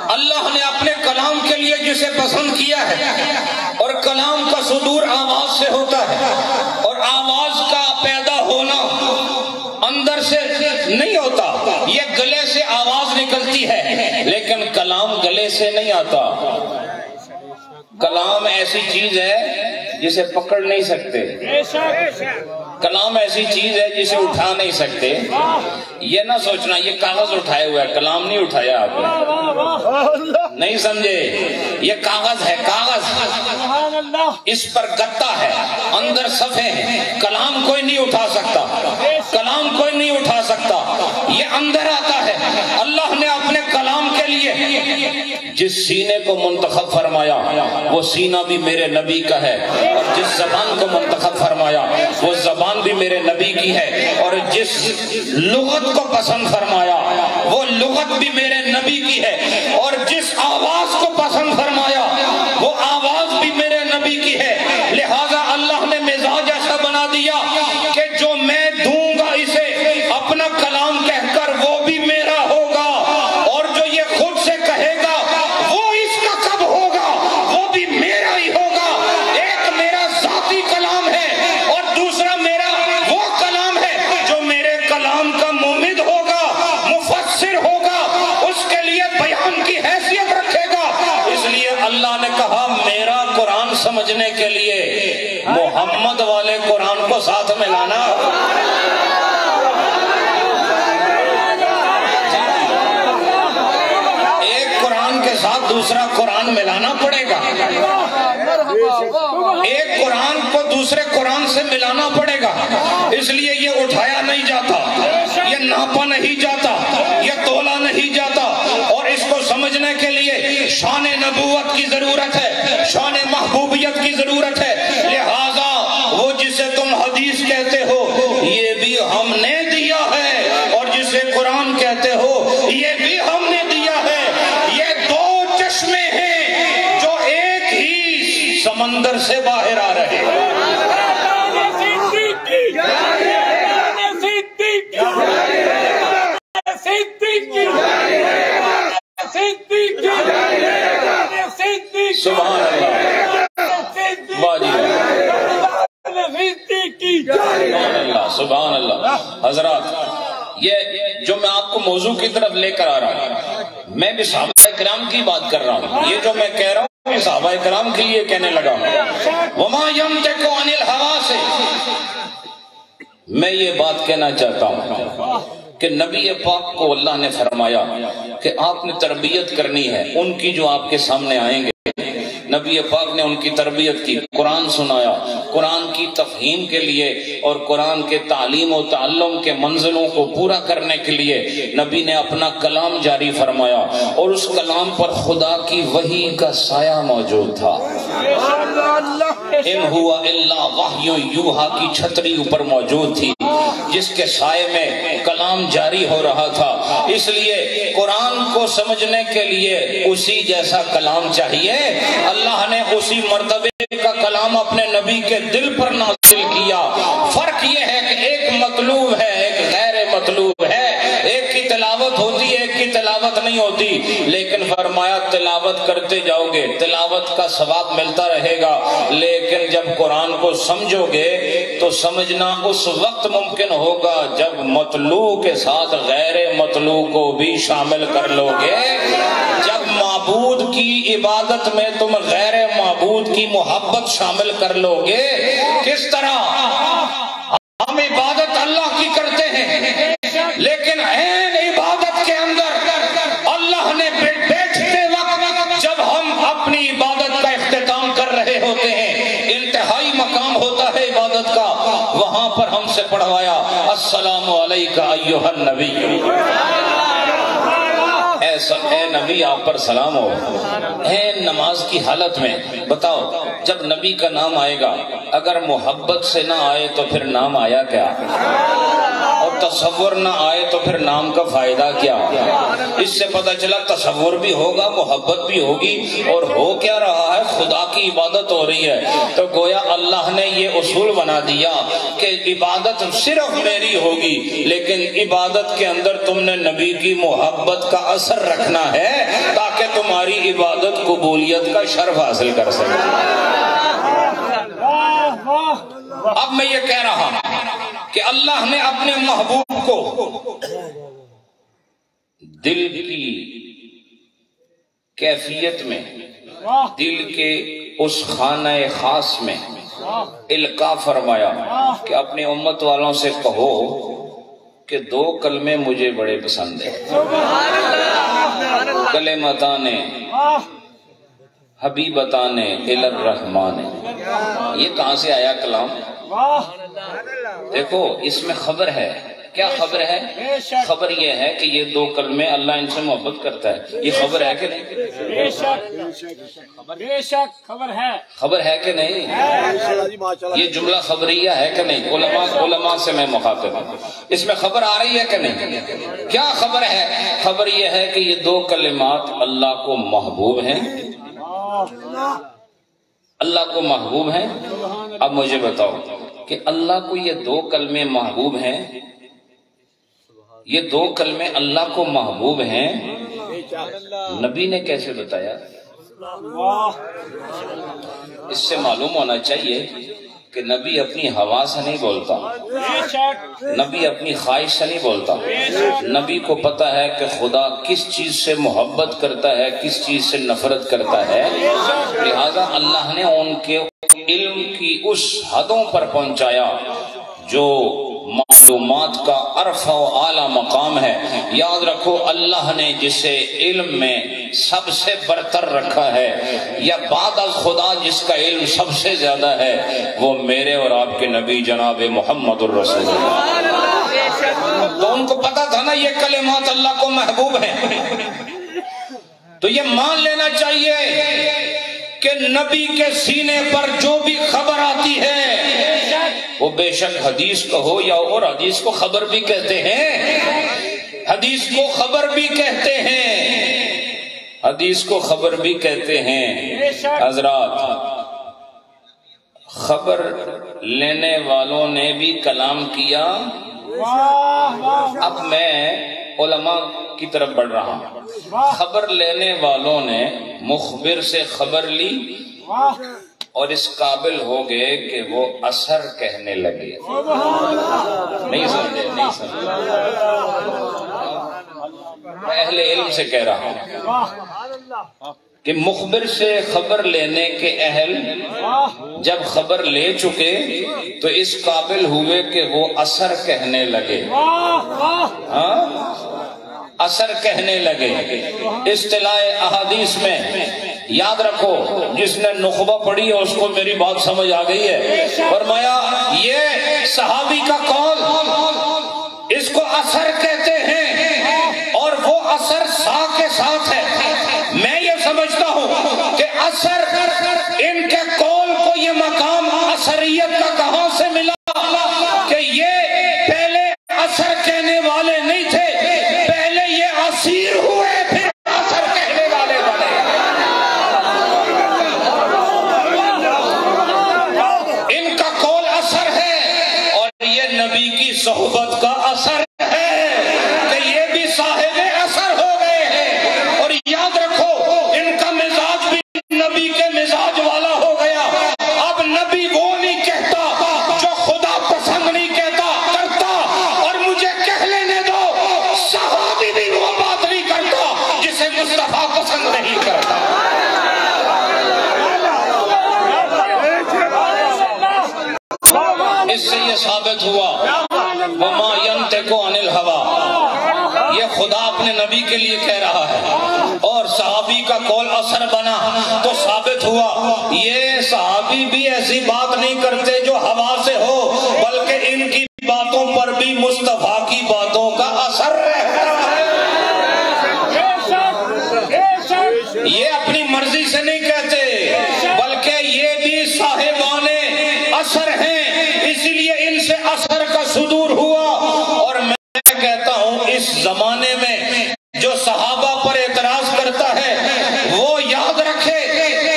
اللہ نے اپنے کلام کے لیے جسے پسند کیا ہے، اور کلام کا صدور آواز سے ہوتا ہے، اور آواز کا پیدا ہونا اندر سے نہیں ہوتا. یہ گلے سے آواز نکلتی ہے، لیکن کلام گلے سے نہیں آتا. کلام ایسی چیز ہے جسے پکڑ نہیں سکتے. کلام ایسی چیز ہے جسے اٹھا نہیں سکتے. یہ نہ سوچنا یہ کاغذ اٹھائے ہوا ہے، کلام نہیں اٹھایا آپ نے، نہیں سمجھے. یہ کاغذ ہے، کاغذ، اس پر گتا ہے، اندر صفحے ہیں. کلام کوئی نہیں اٹھا سکتا، کلام کوئی نہیں اٹھا سکتا. یہ اندر آتا ہے. اللہ نے اپنے کلام کے لیے جس سینے کو منتخب فرمایا وہ سینہ بھی میرے نبی کا ہے، اور جس زبان کو منتخب فرمایا وہ زبان بھی میرے نبی کی ہے، اور جس لغت کو پسند فرمایا وہ لغت بھی میرے نبی کی ہے، اور جس آواز کو پسند فرمایا وہ آواز بھی میرے نبی کی ہے. لہذا اللہ نے مزاج ایسا بنا دیا کہ جو میں دوں گا اسے اپنا کلام کہہ کر وہ بھی میرا ہوگا، اور جو یہ خود سے کہے گا وہ اس کا کب ہوگا وہ بھی میرا ہی ہوگا. ایک میرا ذاتی کلام ہے، اور دوسرا میرا وہ کلام ہے جو میرے کلام کا ممد ہوگا، مفسر ہوگا، اس کے لیے بیان کی حیثیت رکھے گا. اس لیے اللہ نے کہا میرا قرآن سمجھنے کے لیے محمد والے قرآن کو ساتھ میں لانا. ایک قرآن کے ساتھ دوسرا قرآن ملانا پڑے گا. ایک قرآن کو دوسرے قرآن سے ملانا پڑے گا. اس لیے یہ اٹھایا نہیں جاتا، یہ ناپا نہیں جاتا، یہ تولا نہیں جاتا. اور اس کو سمجھنے کے لیے شان نبوت کی ضرورت ہے، شان محبوبیت کی ضرورت ہے. لہذا وہ جسے تم حدیث کہتے ہو یہ بھی ہم نے دیا ہے، اور جسے قرآن کہتے ہو یہ بھی ہم نے دیا ہے. یہ دو چشمے ہیں جو ایک ہی سمندر سے باہر آ رہے ہیں. سبحان اللہ، سبحان اللہ. حضرات یہ جو میں آپ کو موضوع کی طرف لے کر آ رہا ہوں، میں بھی صحابہ کرام کی بات کر رہا ہوں. یہ جو میں کہہ رہا ہوں یہ صحابہ کرام کے لیے کہنے لگا. وما ينطق عن الهوى سے میں یہ بات کہنا چاہتا ہوں کہ نبی پاک کو اللہ نے فرمایا کہ آپ نے تربیت کرنی ہے ان کی جو آپ کے سامنے آئیں گے. نبی پاک نے ان کی تربیت کی، قرآن سنایا، قرآن کی تفہیم کے لیے اور قرآن کے تعلیم و تعلم کے منزلوں کو پورا کرنے کے لیے نبی نے اپنا کلام جاری فرمایا، اور اس کلام پر خدا کی وحی کا سایہ موجود تھا. ان ہوا الا وحی یوحا کی چھتری اوپر موجود تھی جس کے سائے میں کلام جاری ہو رہا تھا. اس لیے قرآن کو سمجھنے کے لیے اسی جیسا کلام چاہیے. اللہ نے اسی مرتبے کا کلام اپنے نبی کے دل پر نازل کیا. فرق یہ ہے کہ ایک مطلوب ہے ایک غیر مطلوب ہے، ایک کی تلاوت ہوتی ہے ایک کی تلاوت نہیں ہوتی. لیکن فرمایا تلاوت کرتے جاؤ گے تلاوت کا ثواب ملتا رہے گا، لیکن جب قرآن کو سمجھو گے تو سمجھنا اس وقت ممکن ہوگا جب مطلوب کے ساتھ غیر مطلوب کو بھی شامل کر لو گے. جب معبود کی عبادت میں تم غیر معبود کی محبت شامل کر لو گے. کس طرح ہم عبادت اللہ کی کرتے ہیں لیکن عین عبادت کے اندر اللہ نے بیٹھتے وقت جب ہم اپنی عبادت کا اختتام کر رہے ہوتے ہیں، انتہائی مقام ہوتا ہے عبادت کا، وہاں پر ہم سے پڑھوایا السلام علیکہ ایھا النبی. اے نبی آپ پر سلام ہو. نماز کی حالت میں بتاؤ جب نبی کا نام آئے گا اگر محبت سے نہ آئے تو پھر نام آیا کیا؟ اور تصور نہ آئے تو پھر نام کا فائدہ کیا؟ اس سے پتہ چلا تصور بھی ہوگا، محبت بھی ہوگی، اور ہو کیا رہا ہے؟ خدا کی عبادت ہو رہی ہے۔ تو گویا اللہ نے یہ اصول بنا دیا کہ عبادت صرف میری ہوگی، لیکن عبادت کے اندر تم نے نبی کی محبت کا اثر رکھنا ہے تاکہ تمہاری عبادت قبولیت کا شرف حاصل کر سکے۔ اب میں یہ کہہ رہا ہوں کہ اللہ نے اپنے محبوب کو دل کی کیفیت میں، دل کے اس خانہ خاص میں القاء فرمایا کہ اپنی امت والوں سے کہو کہ 2 کلمے مجھے بڑے پسند ہیں، کلمتان حبیبتان الی الرحمن۔ یہ کہاں سے آیا کلام؟ دیکھو اس میں خبر ہے۔ کیا خبر ہے؟ خبر یہ ہے کہ یہ 2 کلمے اللہ ان سے محبت کرتا ہے۔ یہ خبر ہے کہ نہیں؟ بے شک خبر ہے۔ خبر ہے کہ نہیں؟ یہ جملہ خبریہ ہے کہ نہیں؟ علماء سے میں مخاطب ہوں، اس میں خبر آ رہی ہے کہ نہیں؟ کیا خبر ہے؟ خبر یہ ہے کہ یہ 2 کلمات اللہ کو محبوب ہیں، اللہ کو محبوب ہیں۔ اب مجھے بتاؤ کہ اللہ کو یہ 2 کلمے محبوب ہیں، یہ 2 کلمے اللہ کو محبوب ہیں، نبی نے کیسے بتایا؟ اس سے معلوم ہونا چاہیے کہ نبی اپنی ہوا سے نہیں بولتا، نبی اپنی خواہش سے نہیں بولتا۔ نبی کو پتہ ہے کہ خدا کس چیز سے محبت کرتا ہے، کس چیز سے نفرت کرتا ہے، لہذا اللہ نے ان کے علم کی اس حدوں پر پہنچایا جو معلومات کا عرفہ و اعلیٰ مقام ہے۔ یاد رکھو اللہ نے جسے علم میں سب سے برتر رکھا ہے، یا بعد از خدا جس کا علم سب سے زیادہ ہے، وہ میرے اور آپ کے نبی جناب محمد الرسول اللہ۔ تو ان کو پتا تھا نا یہ کلمات اللہ کو محبوب ہیں، تو یہ مان لینا چاہیے کہ نبی کے سینے پر جو بھی خبر آتی ہے وہ بے شک حدیث کہو یا اور حدیث کو خبر بھی کہتے ہیں، حدیث کو خبر بھی کہتے ہیں، حدیث کو خبر بھی کہتے ہیں۔ حضرات خبر لینے والوں نے بھی کلام کیا۔ اب میں علماء کی طرف بڑھ رہا ہوں۔ خبر لینے والوں نے مخبر سے خبر لی اور اس قابل ہو گئے کہ وہ اثر کہنے لگے۔ نہیں سمجھے؟ نہیں سمجھے؟ میں اہل علم سے کہہ رہا ہوں کہ مخبر سے خبر لینے کے اہل جب خبر لے چکے تو اس قابل ہوئے کہ وہ اثر کہنے لگے۔ اثر کہنے لگے۔ اصطلاح احادیث میں یاد رکھو، جس نے نخبہ پڑھی ہے اس کو میری بات سمجھ آ گئی ہے۔ فرمایا یہ صحابی کا قول، اس کو اثر کہتے ہیں اور وہ اثر سا کے ساتھ ہے۔ میں یہ سمجھتا ہوں کہ اثر ان کے قول کو یہ مقام اثریت کا کہاں سے ملا کہ یہ پہلے اثر کہنے والے نہیں تھے، پہلے یہ اسیر ہوئے پھر اثر کہنے والے بنے۔ ان کا قول اثر ہے اور یہ نبی کی صحبت کا اثر ہے کہ یہ بھی صاحب اثر ہو گئے ہیں۔ اور یاد رکھو ان کا مزاج بھی نبی کے مزاج والا ہو گیا۔ اب نبی وہ نہیں کہتا جو خدا پسند نہیں کہتا کرتا، اور مجھے کہہ لینے دو صحابی بھی وہ بات نہیں کرتا جسے مصطفیٰ پسند نہیں کرتا۔ اس سے یہ ثابت ہوا وَمَا يَنْتِقُ عَنِ الْهَوَىٰ، یہ خدا اپنے نبی کے لیے کہہ رہا ہے، اور صحابی کا قول اثر بنا تو ثابت ہوا یہ صحابی بھی ایسی بات نہیں کرتے جو ہوا سے ہو، بلکہ ان کی باتوں پر بھی مصطفیٰ کی باتوں کا اثر رہتا ہے۔ یہ اپنی مرضی سے نہیں کہتے بلکہ یہ بھی صاحبان اثر ہیں، اس لیے ان سے اثر کا صدور ہوا۔ اور اس زمانے میں جو صحابہ پر اعتراض کرتا ہے وہ یاد رکھے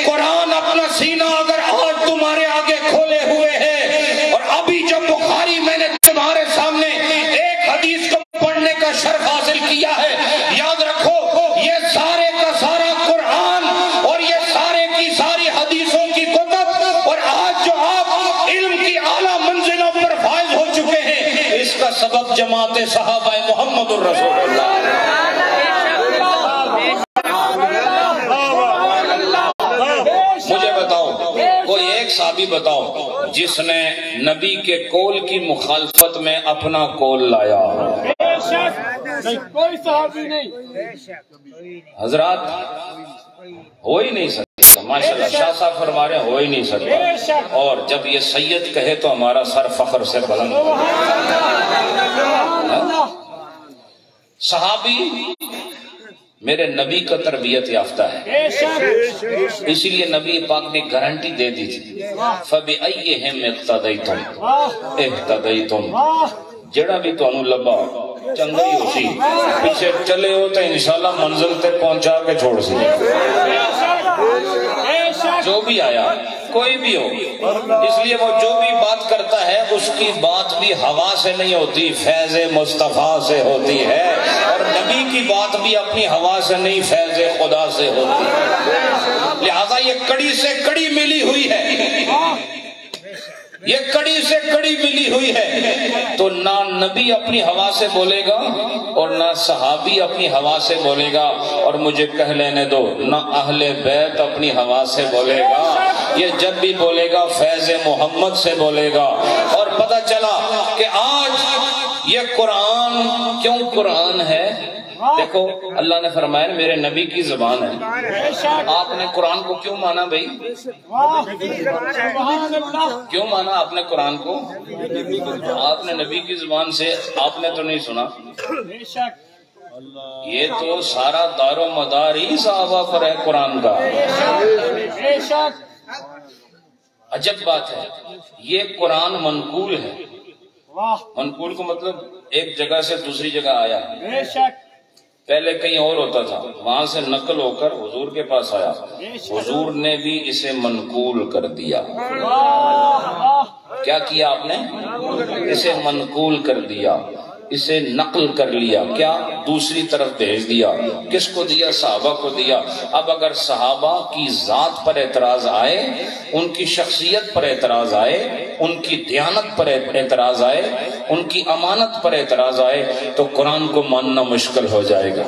قرآن اپنا سینہ اگر آج تمہارے آگے کھولے ہوئے ہے، اور ابھی جب بخاری میں نے تمہارے سامنے ایک حدیث کو پڑھنے کا شرف حاصل کیا ہے، یاد رکھو یہ سارے کا سارا قرآن اور یہ سارے کی ساری حدیثوں کی کتب، اور آج جو آپ علم کی اعلیٰ منزلوں پر فائز ہو چکے ہیں، اس کا سبب جماعت صحابہ محمد الرسول اللہ۔ مجھے بتاؤ کوئی ایک صحابی بتاؤ جس نے نبی کے قول کی مخالفت میں اپنا قول لایا؟ کوئی صحابی نہیں حضرات، ہو ہی نہیں سکتا۔ ماشاءاللہ شاہ صاحب فرما رہے ہیں ہو ہی نہیں سکتا، اور جب یہ سید کہے تو ہمارا سر فخر سے بلند ہو۔ صحابی میرے نبی کا تربیت یافتہ ہے، اسی لیے نبی پاک نے گارنٹی دے دی تھی، فَبِأَيِّهِمْ اقْتَدَيْتُمْ اهْتَدَيْتُمْ، جڑا بھی تو انہوں لبا چنگا ہی ہو سی، پیچھے چلے ہو تو انشاءاللہ منزل تے پہنچا کے چھوڑ سی۔ جو بھی آیا کوئی بھی ہو، اس لیے وہ جو بھی بات کرتا ہے اس کی بات بھی ہوا سے نہیں ہوتی، فیض مصطفیٰ سے ہوتی ہے، اور نبی کی بات بھی اپنی ہوا سے نہیں فیض خدا سے ہوتی ہے۔ لہذا یہ کڑی سے کڑی ملی ہوئی ہے، یہ کڑی سے کڑی ملی ہوئی ہے، تو نہ نبی اپنی ہوا سے بولے گا اور نہ صحابی اپنی ہوا سے بولے گا، اور مجھے کہہ لینے دو نہ اہل بیت اپنی ہوا سے بولے گا، یہ جب بھی بولے گا فیض محمد سے بولے گا۔ اور پتہ چلا کہ آج یہ قرآن کیوں قرآن ہے؟ دیکھو اللہ نے فرمایا میرے نبی کی زبان ہے، آپ نے قرآن کو کیوں مانا بھائی؟ کیوں مانا آپ نے قرآن کو؟ آپ نے نبی کی زبان سے آپ نے تو نہیں سنا، یہ تو سارا دار و مدار ہی صحابہ پر ہے قرآن کا۔ عجب بات ہے، یہ قرآن منقول ہے، منقول کو مطلب ایک جگہ سے دوسری جگہ آیا، پہلے کہیں اور ہوتا تھا، وہاں سے نقل ہو کر حضور کے پاس آیا، حضور نے بھی اسے منقول کر دیا۔ کیا کیا آپ نے؟ اسے منقول کر دیا، اسے نقل کر لیا، کیا دوسری طرف بھیج دیا۔ کس کو دیا؟ صحابہ کو دیا۔ اب اگر صحابہ کی ذات پر اعتراض آئے، ان کی شخصیت پر اعتراض آئے، ان کی دیانت پر اعتراض آئے، ان کی امانت پر اعتراض آئے، تو قرآن کو ماننا مشکل ہو جائے گا۔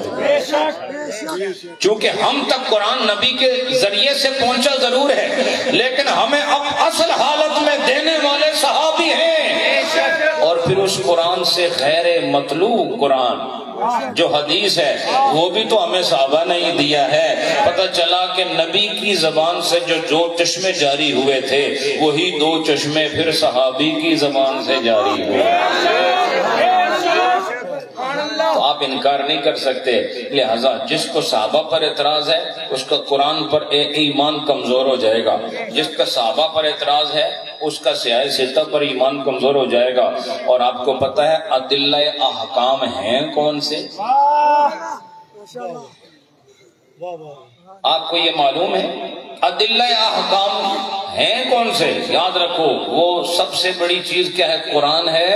چونکہ ہم تک قرآن نبی کے ذریعے سے پہنچا ضرور ہے، لیکن ہمیں اب اصل حالت میں دینے والے صحابی ہیں، اور پھر اس قرآن سے غیر مطلوب قرآن جو حدیث ہے وہ بھی تو ہمیں صحابہ نے ہی دیا ہے۔ پتہ چلا کہ نبی کی زبان سے جو چشمے جاری ہوئے تھے وہی دو چشمے پھر صحابی کی زبان سے جاری ہوئے، تو آپ انکار نہیں کر سکتے۔ لہذا جس کو صحابہ پر اعتراض ہے اس کا قرآن پر ایمان کمزور ہو جائے گا، جس کا صحابہ پر اعتراض ہے اس کا سیاہ ستہ پر ایمان کمزور ہو جائے گا۔ اور آپ کو پتہ ہے ادلہ احکام ہیں کون سے؟ آپ کو یہ معلوم ہے ادلہ احکام ہیں کون سے؟ یاد رکھو وہ سب سے بڑی چیز کیا ہے؟ قرآن ہے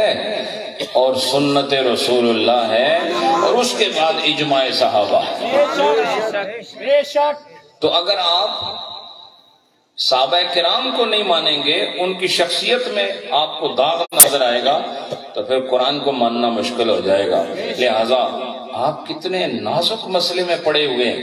اور سنت رسول اللہ ہے، اور اس کے بعد اجماع صحابہ۔ تو اگر آپ صحابہ کرام کو نہیں مانیں گے، ان کی شخصیت میں آپ کو داغ نظر آئے گا، تو پھر قرآن کو ماننا مشکل ہو جائے گا۔ لہذا آپ کتنے نازک مسئلے میں پڑے ہوئے ہیں،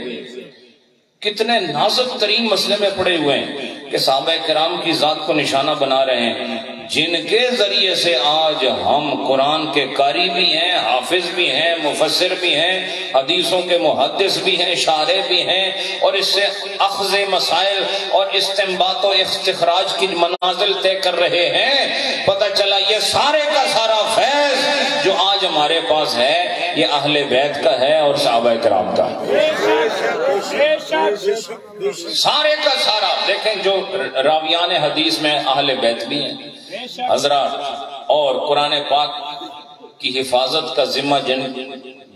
کتنے نازک ترین مسئلے میں پڑے ہوئے ہیں کہ صحابہ کرام کی ذات کو نشانہ بنا رہے ہیں، جن کے ذریعے سے آج ہم قرآن کے قاری بھی ہیں، حافظ بھی ہیں، مفسر بھی ہیں، حدیثوں کے محدث بھی ہیں، شارح بھی ہیں، اور اس سے اخذ مسائل اور استنباط و استخراج کی منازل طے کر رہے ہیں۔ پتہ چلا یہ سارے کا سارا فیض جو آج ہمارے پاس ہے یہ اہل بیت کا ہے اور صحابہ کرام کا ہے، سارے کا سارا۔ دیکھیں جو راویان حدیث میں اہل بیت بھی ہیں حضرات، اور قرآن پاک کی حفاظت کا ذمہ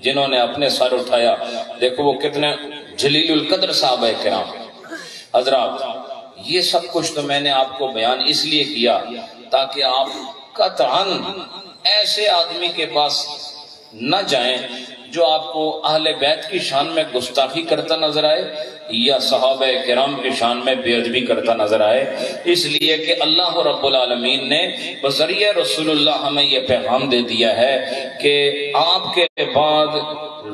جنہوں نے اپنے سر اٹھایا. دیکھو وہ کتنے جلیل القدر صحابہ کرام. حضرات یہ سب کچھ تو میں نے آپ کو بیان اس لیے کیا تاکہ آپ قطعاً ایسے آدمی کے پاس نہ جائیں جو آپ کو اہل بیت کی شان میں گستاخی کرتا نظر آئے یا صحابہ کرام کی شان میں بے ادبی کرتا نظر آئے. اس لیے کہ اللہ رب العالمین نے بذریعہ رسول اللہ ہمیں یہ پیغام دے دیا ہے کہ آپ کے بعد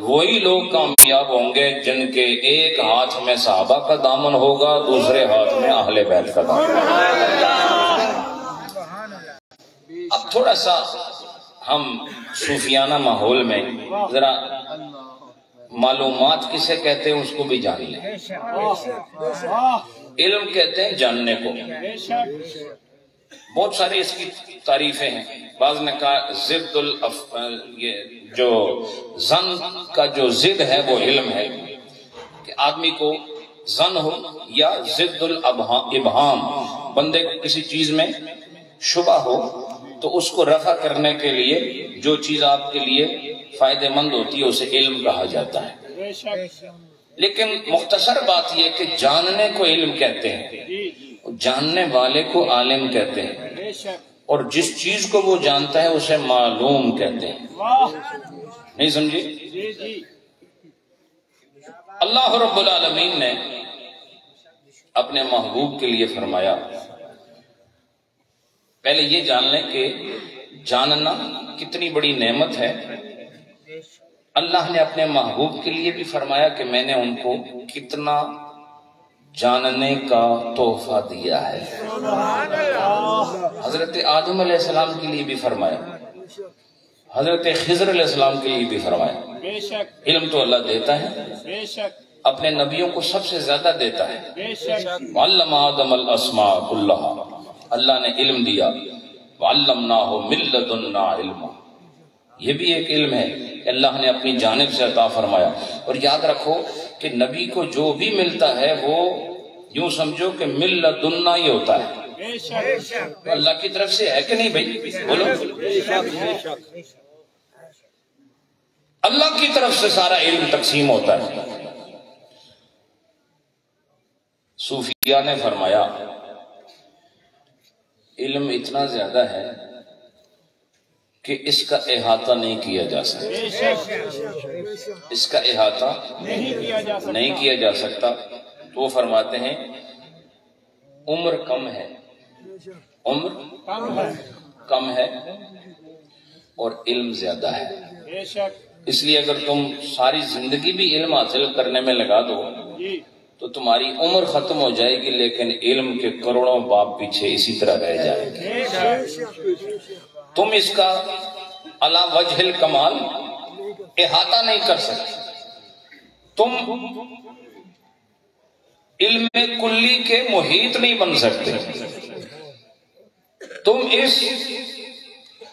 وہی لوگ کامیاب ہوں گے جن کے ایک ہاتھ میں صحابہ کا دامن ہوگا، دوسرے ہاتھ میں اہل بیت کا دامن. اب تھوڑا سا ہم صوفیانہ ماحول میں ذرا معلومات کسے کہتے ہیں اس کو بھی جان لیں. علم کہتے ہیں جاننے کو. بہت ساری اس کی تعریفیں ہیں. بعض نے کہا یہ جو ظن کا جو ضد ہے وہ علم ہے، کہ آدمی کو ظن ہو یا ضد الابہام، بندے کو کسی چیز میں شبہ ہو تو اس کو رفع کرنے کے لیے جو چیز آپ کے لیے فائدہ مند ہوتی ہے اسے علم کہا جاتا ہے. لیکن مختصر بات یہ کہ جاننے کو علم کہتے ہیں، جاننے والے کو عالم کہتے ہیں، اور جس چیز کو وہ جانتا ہے اسے معلوم کہتے ہیں. نہیں سمجھے؟ اللہ رب العالمین نے اپنے محبوب کے لیے فرمایا، پہلے یہ جان لیں کہ جاننا کتنی بڑی نعمت ہے. اللہ نے اپنے محبوب کے لیے بھی فرمایا کہ میں نے ان کو کتنا جاننے کا تحفہ دیا ہے. حضرت آدم علیہ السلام کے لیے بھی فرمایا، حضرت خضر علیہ السلام کے لیے بھی فرمایا. علم تو اللہ دیتا ہے، اپنے نبیوں کو سب سے زیادہ دیتا ہے. وَعَلَّمَ آدَمَ الْأَسْمَاءَ كُلَّهَا، اللہ نے علم دیا. وَعَلَّمْنَاهُ مِن لَّدُنَّا عِلْمًا، یہ بھی ایک علم ہے کہ اللہ نے اپنی جانب سے عطا فرمایا. اور یاد رکھو کہ نبی کو جو بھی ملتا ہے وہ یوں سمجھو کہ من لدنا ہی ہوتا ہے، اللہ کی طرف سے ہے کہ نہیں بھائی؟ بولو. اللہ کی طرف سے سارا علم تقسیم ہوتا ہے. صوفیہ نے فرمایا علم اتنا زیادہ ہے کہ اس کا احاطہ نہیں کیا جا سکتا. اس کا احاطہ نہیں کیا جا سکتا. تو وہ فرماتے ہیں عمر کم ہے، عمر کم ہے اور علم زیادہ ہے. اس لیے اگر تم ساری زندگی بھی علم حاصل کرنے میں لگا دو تو تمہاری عمر ختم ہو جائے گی، لیکن علم کے کروڑوں باپ پیچھے اسی طرح رہ جائیں گے. تم اس کا علی وجہ الکمال احاطہ نہیں کر سکتے. تم علم کلی کے محیط نہیں بن سکتے. تم اس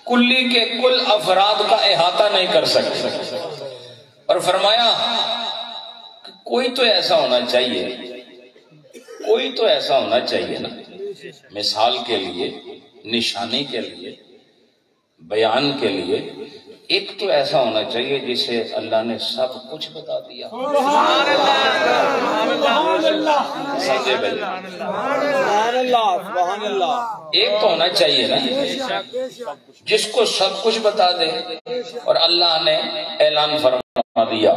کلی کے کل افراد کا احاطہ نہیں کر سکتے. اور فرمایا کوئی تو ایسا ہونا چاہیے، کوئی تو ایسا ہونا چاہیے نا، مثال کے لیے، نشانی کے لیے، بیان کے لیے ایک تو ایسا ہونا چاہیے جسے اللہ نے سب کچھ بتا دیا. ایک تو ہونا چاہیے نا جس کو سب کچھ بتا دے. اور اللہ نے اعلان فرما دیا،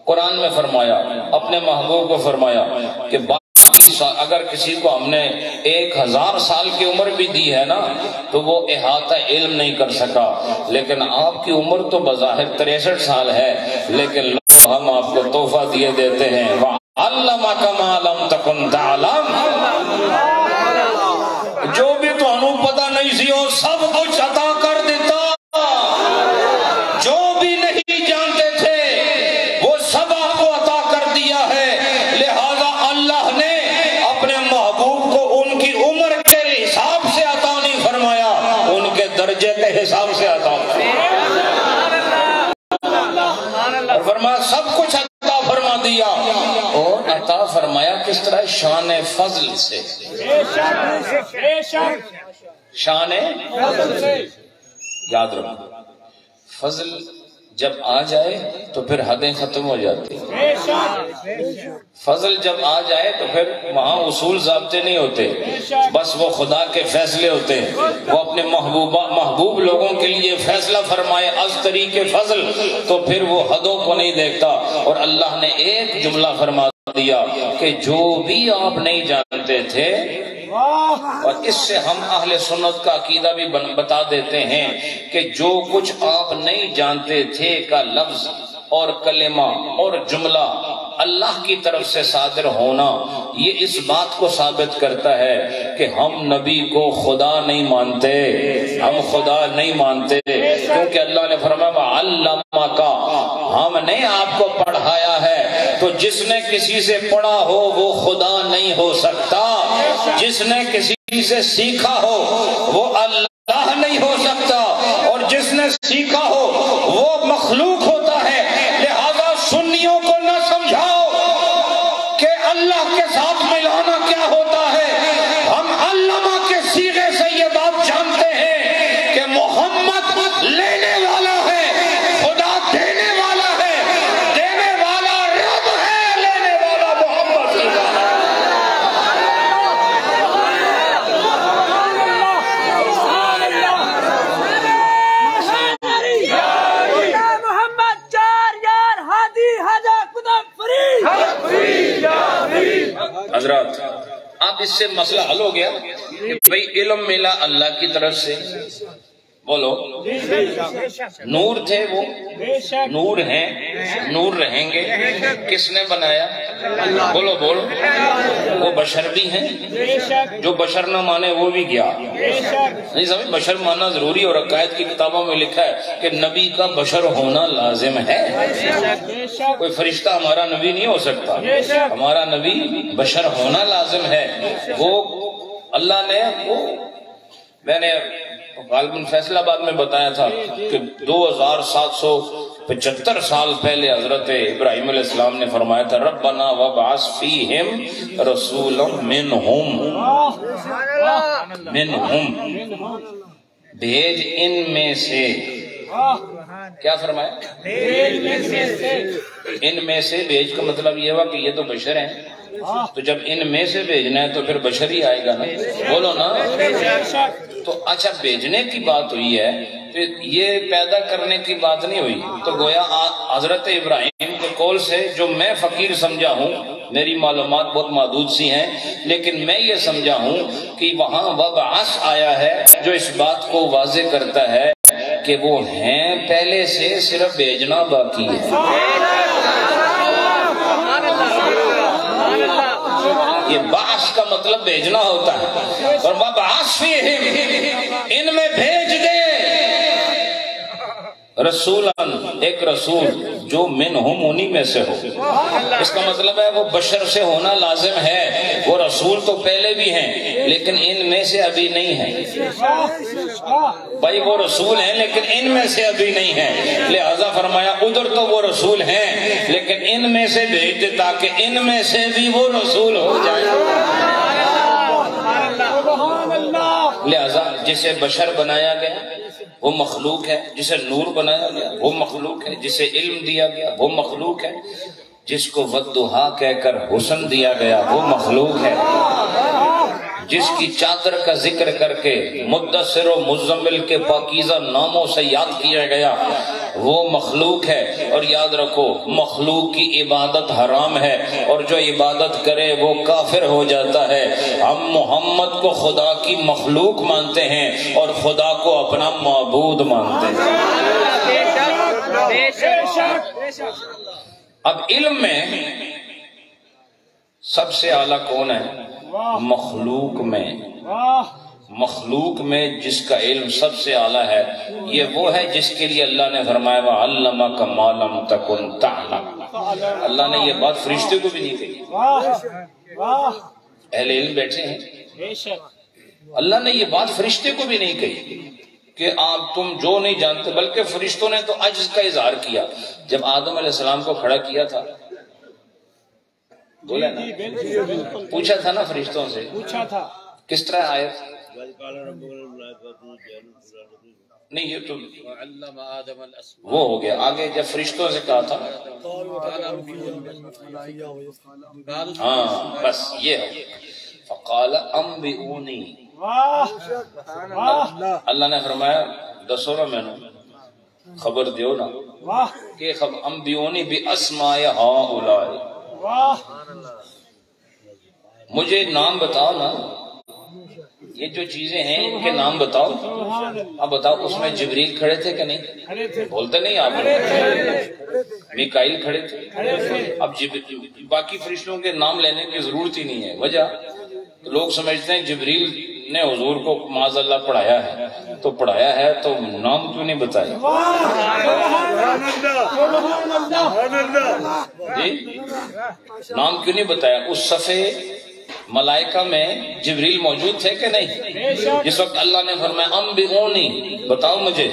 قرآن میں فرمایا، اپنے محبوب کو فرمایا کہ اگر کسی کو ہم نے 1000 سال کی عمر بھی دی ہے نا تو وہ احاطہ علم نہیں کر سکا. لیکن آپ کی عمر تو بظاہر 63 سال ہے، لیکن ہم آپ کو تحفہ دیے دیتے ہیں وَعَلَّمَكَ مَا لَمْ تَكُنْ تَعْلَمْ، جو بھی تو انہوں پتہ نہیں سی وہ سب کچھ عطا کر دیتا. جو بھی نہیں جانتے تھے وہ سب آپ کو عطا کر دیا ہے. لہذا اللہ نے اپنے محبوب کو ان کی عمر کے حساب سے عطا نہیں فرمایا، ان کے درجے کے حساب سے عطا فرمایا. سب کچھ عطا فرما دیا. اور عطا فرمایا کس طرح؟ شان فضل سے. شان فضل سے یاد رکھو، فضل جب آ جائے تو پھر حدیں ختم ہو جاتی ہیں، فضل جب آ جائے تو پھر وہاں اصول ضابطے نہیں ہوتے، بس وہ خدا کے فیصلے ہوتے ہیں۔ وہ اپنے محبوب لوگوں کے لیے فیصلہ فرمائے از طریق فضل تو پھر وہ حدوں کو نہیں دیکھتا۔ اور اللہ نے ایک جملہ فرما دیا کہ جو بھی آپ نہیں جانتے تھے، اور اس سے ہم اہل سنت کا عقیدہ بھی بتا دیتے ہیں کہ جو کچھ آپ نہیں جانتے تھے کا لفظ اور کلمہ اور جملہ اللہ کی طرف سے صادر ہونا، یہ اس بات کو ثابت کرتا ہے کہ ہم نبی کو خدا نہیں مانتے، ہم خدا نہیں مانتے، کیونکہ اللہ نے فرمایا علمک، ہم نے آپ کو پڑھایا ہے۔ تو جس نے کسی سے پڑھا ہو وہ خدا نہیں ہو سکتا، جس نے کسی سے سیکھا ہو وہ اللہ نہیں ہو سکتا، اور جس نے سیکھا ہو وہ مخلوق ہوتا ہے۔ لہذا سنیوں کو نہ سمجھاؤ کہ اللہ کے ساتھ ملانا کیا ہوتا ہے۔ ہم علامہ کے صیغے سے یہ بات جانتے ہیں کہ محمد لینے والا ہے، خدا دینے والا ہے، دینے والا رب ہے، لینے والا محمد ہے۔ حضرات اب اس سے مسئلہ حل ہو گیا کہ بھئی علم ملا اللہ کی طرف سے، بولو نور تھے وہ، نور ہیں، نور رہیں گے، کس نے بنایا؟ بولو بولو۔ وہ بشر بھی ہیں، جو بشر نہ مانے وہ بھی گیا نہیں سمجھ۔ بشر ماننا ضروری، اور عقائد کی کتابوں میں لکھا ہے کہ نبی کا بشر ہونا لازم ہے۔ کوئی فرشتہ ہمارا نبی نہیں ہو سکتا، ہمارا نبی بشر ہونا لازم ہے۔ وہ اللہ نے میں نے غالباً فیصل آباد میں بتایا تھا کہ 2775 سال پہلے حضرت ابراہیم علیہ السلام نے فرمایا تھا ربنا وابعث فیہم رسولا منہم، بھیج ان میں سے، کیا فرمایا؟ ان میں سے بھیج کا مطلب یہ ہوا کہ یہ تو بشر ہیں، تو جب ان میں سے بھیجنا ہے تو پھر بشر ہی آئے گا نا، بولو نا۔ تو اچھا بھیجنے کی بات ہوئی ہے، تو یہ پیدا کرنے کی بات نہیں ہوئی۔ تو گویا حضرت ابراہیم کے قول سے جو میں فقیر سمجھا ہوں، میری معلومات بہت محدود سی ہیں، لیکن میں یہ سمجھا ہوں کہ وہاں وبعث آیا ہے جو اس بات کو واضح کرتا ہے کہ وہ ہیں پہلے سے، صرف بھیجنا باقی ہے۔ یہ بعث کا مطلب بھیجنا ہوتا ہے، اور وابعث فیہم، ان میں بھیج دے رسولاً، ایک رسول جو منہم، انہی میں سے ہو۔ اس کا مطلب ہے وہ بشر سے ہونا لازم ہے، وہ رسول تو پہلے بھی ہیں لیکن ان میں سے ابھی نہیں ہیں۔ بھائی وہ رسول ہیں لیکن ان میں سے ابھی نہیں ہیں، لہذا فرمایا ادھر تو وہ رسول ہیں لیکن ان میں سے بھیج دے تاکہ ان میں سے بھی وہ رسول ہو جائے۔ لہذا جسے بشر بنایا گیا وہ مخلوق ہے، جسے نور بنایا گیا وہ مخلوق ہے، جسے علم دیا گیا وہ مخلوق ہے، جس کو والضحیٰ کہہ کر حسن دیا گیا وہ مخلوق ہے، جس کی چادر کا ذکر کر کے مدثر و مزمل کے پاکیزہ ناموں سے یاد کیا گیا وہ مخلوق ہے۔ اور یاد رکھو مخلوق کی عبادت حرام ہے، اور جو عبادت کرے وہ کافر ہو جاتا ہے۔ ہم محمد کو خدا کی مخلوق مانتے ہیں اور خدا کو اپنا معبود مانتے ہیں۔ اب علم میں سب سے اعلیٰ کون ہے؟ مخلوق میں، مخلوق میں جس کا علم سب سے اعلیٰ ہے یہ وہ ہے جس کے لیے اللہ نے فرمایا وَعَلَّمَكَ مَا لَمْ تَكُنْ تَعْلَمُ۔ اللہ نے یہ بات فرشتے کو بھی نہیں کہی، اہل علم بیٹھے ہیں، اللہ نے یہ بات فرشتے کو بھی نہیں کہی کہ آپ تم جو نہیں جانتے، بلکہ فرشتوں نے تو عجز کا اظہار کیا۔ جب آدم علیہ السلام کو کھڑا کیا تھا، بولا نا، پوچھا تھا نا فرشتوں سے، پوچھا تھا کس طرح آئے؟ نہیں یہ تو وہ ہو گیا. آگے جب فرشتوں سے کہا تھا ہاں بس یہ ہے. فقال انبئونی، اللہ نے فرمایا دسو نا مینوں، خبر دیو نا کہ انبئونی باسماء ہؤلاء، مجھے نام بتاؤ نا، یہ جو چیزیں ہیں ان کے نام بتاؤ. اب بتاؤ اس میں جبریل کھڑے تھے کہ نہیں؟ بولتے نہیں آپ؟ میکائیل کھڑے تھے. اب باقی فرشتوں کے نام لینے کی ضرورت ہی نہیں ہے. وجہ لوگ سمجھتے ہیں جبریل نے حضور کو معاذ اللہ پڑھایا ہے، تو پڑھایا ہے تو نام کیوں نہیں بتائے؟ جی نام کیوں نہیں بتایا؟ اس صفحے ملائکہ میں جبریل موجود تھے کہ نہیں؟ جس وقت اللہ نے فرمایا انبئونی، بتاؤ مجھے،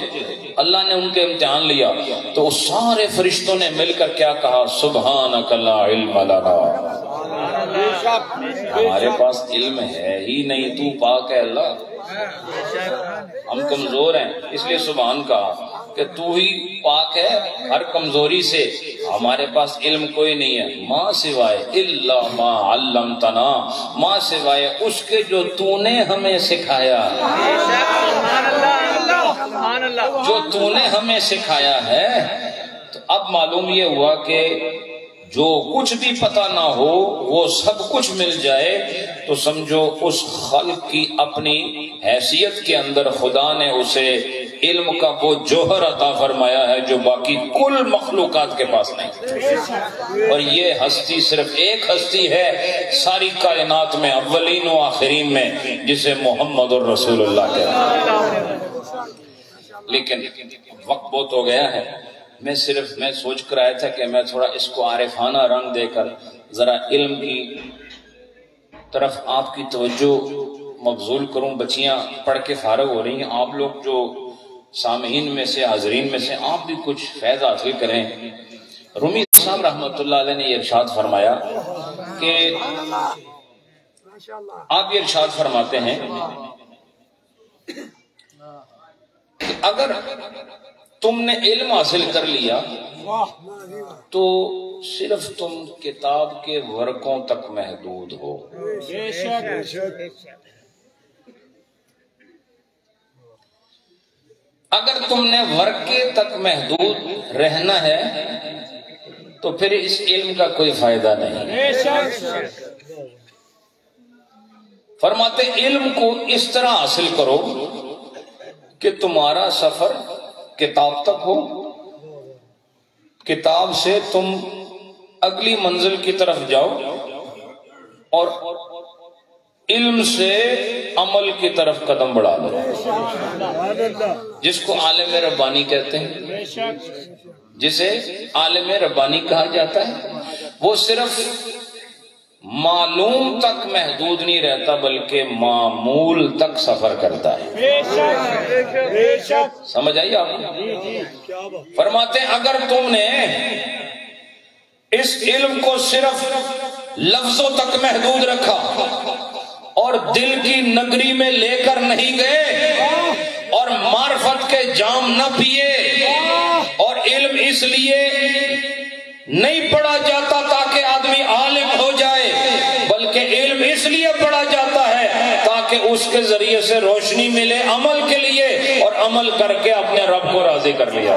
اللہ نے ان کے امتحان لیا تو سارے فرشتوں نے مل کر کیا کہا؟ سبحانک لا علم لنا، ہمارے پاس علم ہے ہی نہیں، تو پاک ہے اللہ، ہم کمزور ہیں، اس لیے سبحان کہا کہ تو ہی پاک ہے ہر کمزوری سے، ہمارے پاس علم کوئی نہیں ہے. ما سوائے الا ما علمتنا، ما سوائے اس کے جو تو نے ہمیں سکھایا، جو تو نے ہمیں سکھایا ہے. تو اب معلوم یہ ہوا کہ جو کچھ بھی پتہ نہ ہو وہ سب کچھ مل جائے تو سمجھو اس خلق کی اپنی حیثیت کے اندر خدا نے اسے علم کا وہ جوہر عطا فرمایا ہے جو باقی کل مخلوقات کے پاس نہیں. اور یہ ہستی صرف ایک ہستی ہے ساری کائنات میں، اولین و آخرین میں، جسے محمد الرسول اللہ کہتے ہیں. لیکن وقت بہت ہو گیا ہے، میں سوچ کر آیا تھا کہ میں تھوڑا اس کو عارفانہ رنگ دے کر ذرا علم کی طرف آپ کی توجہ مبذول کروں. بچیاں پڑھ کے فارغ ہو رہی ہیں، آپ لوگ جو سامعین میں سے، حاضرین میں سے، آپ بھی کچھ فیض حاصل کریں. رومی صاحب رحمۃ اللہ علیہ نے یہ ارشاد فرمایا کہ آپ یہ ارشاد فرماتے ہیں کہ اگر تم نے علم حاصل کر لیا تو صرف تم کتاب کے ورقوں تک محدود ہو. اگر تم نے ورقے تک محدود رہنا ہے تو پھر اس علم کا کوئی فائدہ نہیں. فرماتے علم کو اس طرح حاصل کرو کہ تمہارا سفر کتاب تک ہو، کتاب سے تم اگلی منزل کی طرف جاؤ، اور علم سے عمل کی طرف قدم بڑھا دو، جس کو عالم ربانی کہتے ہیں، جسے عالم ربانی کہا جاتا ہے. وہ صرف معلوم تک محدود نہیں رہتا بلکہ معمول تک سفر کرتا ہے. سمجھ آئی آپ کو؟ فرماتے ہیں اگر تم نے اس علم کو صرف لفظوں تک محدود رکھا اور دل کی نگری میں لے کر نہیں گئے اور معرفت کے جام نہ پیے، اور علم اس لیے نہیں پڑھا جاتا تاکہ آدمی عالم ہو جائے، بلکہ علم اس لیے پڑھا جاتا ہے تاکہ اس کے ذریعے سے روشنی ملے عمل کے لیے، اور عمل کر کے اپنے رب کو راضی کر لیا.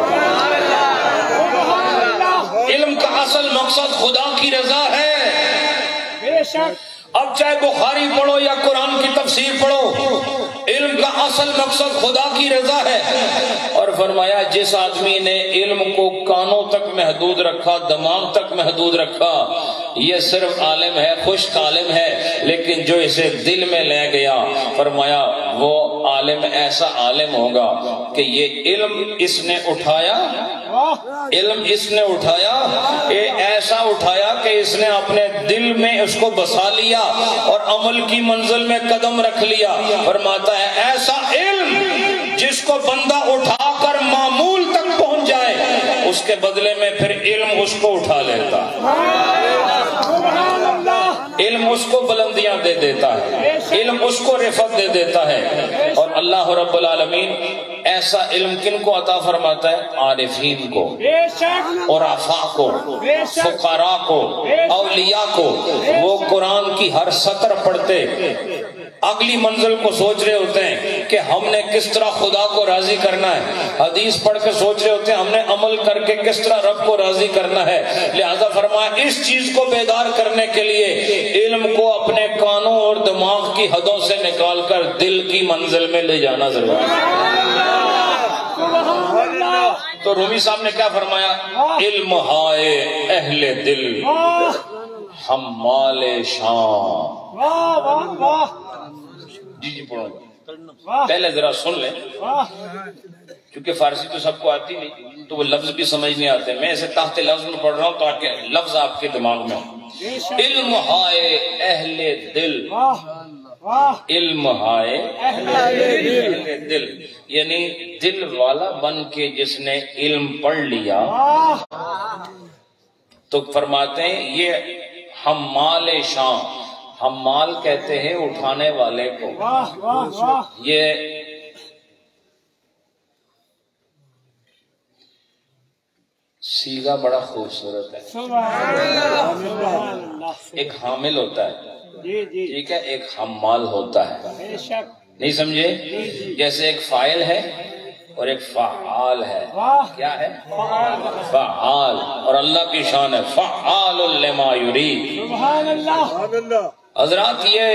علم کا اصل مقصد خدا کی رضا ہے. اب چاہے بخاری پڑھو یا قرآن کی تفسیر پڑھو، علم کا اصل مقصد خدا کی رضا ہے. اور فرمایا جس آدمی نے علم کو کانوں تک محدود رکھا، دماغ تک محدود رکھا، یہ صرف عالم ہے، خشک عالم ہے. لیکن جو اسے دل میں لے گیا، فرمایا وہ عالم ایسا عالم ہوگا کہ یہ علم اس نے اٹھایا، علم اس نے اٹھایا، ایسا اٹھایا کہ اس نے اپنے دل میں اس کو بسا لیا اور عمل کی منزل میں قدم رکھ لیا. فرماتا ہے ایسا علم جس کو بندہ اٹھا کر معمول تک پہنچ جائے، اس کے بدلے میں پھر علم اس کو اٹھا لیتا، علم اس کو بلندیاں دے دیتا ہے، علم اس کو رفعت دے دیتا ہے. اور اللہ رب العالمین ایسا علم کن کو عطا فرماتا ہے؟ عارفین کو، عرفاء کو، فقراء کو، اولیاء کو۔ وہ قرآن کی ہر سطر پڑھتے اگلی منزل کو سوچ رہے ہوتے ہیں کہ ہم نے کس طرح خدا کو راضی کرنا ہے، حدیث پڑھ کے سوچ رہے ہوتے ہیں ہم نے عمل کر کے کس طرح رب کو راضی کرنا ہے۔ لہذا فرمایا اس چیز کو بیدار کرنے کے لیے علم کو اپنے کانوں اور دماغ کی حدوں سے نکال کر دل کی منزل میں لے جانا ضروری ہے۔ تو رومی صاحب نے کیا فرمایا؟ علم ہائے اہل دل حمال شان۔ جی پڑھو، پہلے ذرا سن لیں، کیونکہ فارسی تو سب کو آتی نہیں تو وہ لفظ بھی سمجھ نہیں آتے۔ میں اسے تحت لفظ میں پڑھ رہا ہوں تاکہ لفظ آپ کے دماغ میں ہو۔ علم ہائے اہل دل، علم ہائے اہل دل، یعنی دل والا بن کے جس نے علم پڑھ لیا تو فرماتے ہیں یہ حمال شان، حمال کہتے ہیں اٹھانے والے کو۔ یہ سیغہ بڑا خوبصورت ہے۔ ایک حامل ہوتا ہے، ٹھیک ہے، ایک حمال ہوتا ہے، نہیں سمجھے؟ جیسے ایک فاعل ہے اور ایک فعال ہے۔ کیا ہے؟ فعال، اور اللہ کی شان ہے فعال لما یرید۔ حضرات یہ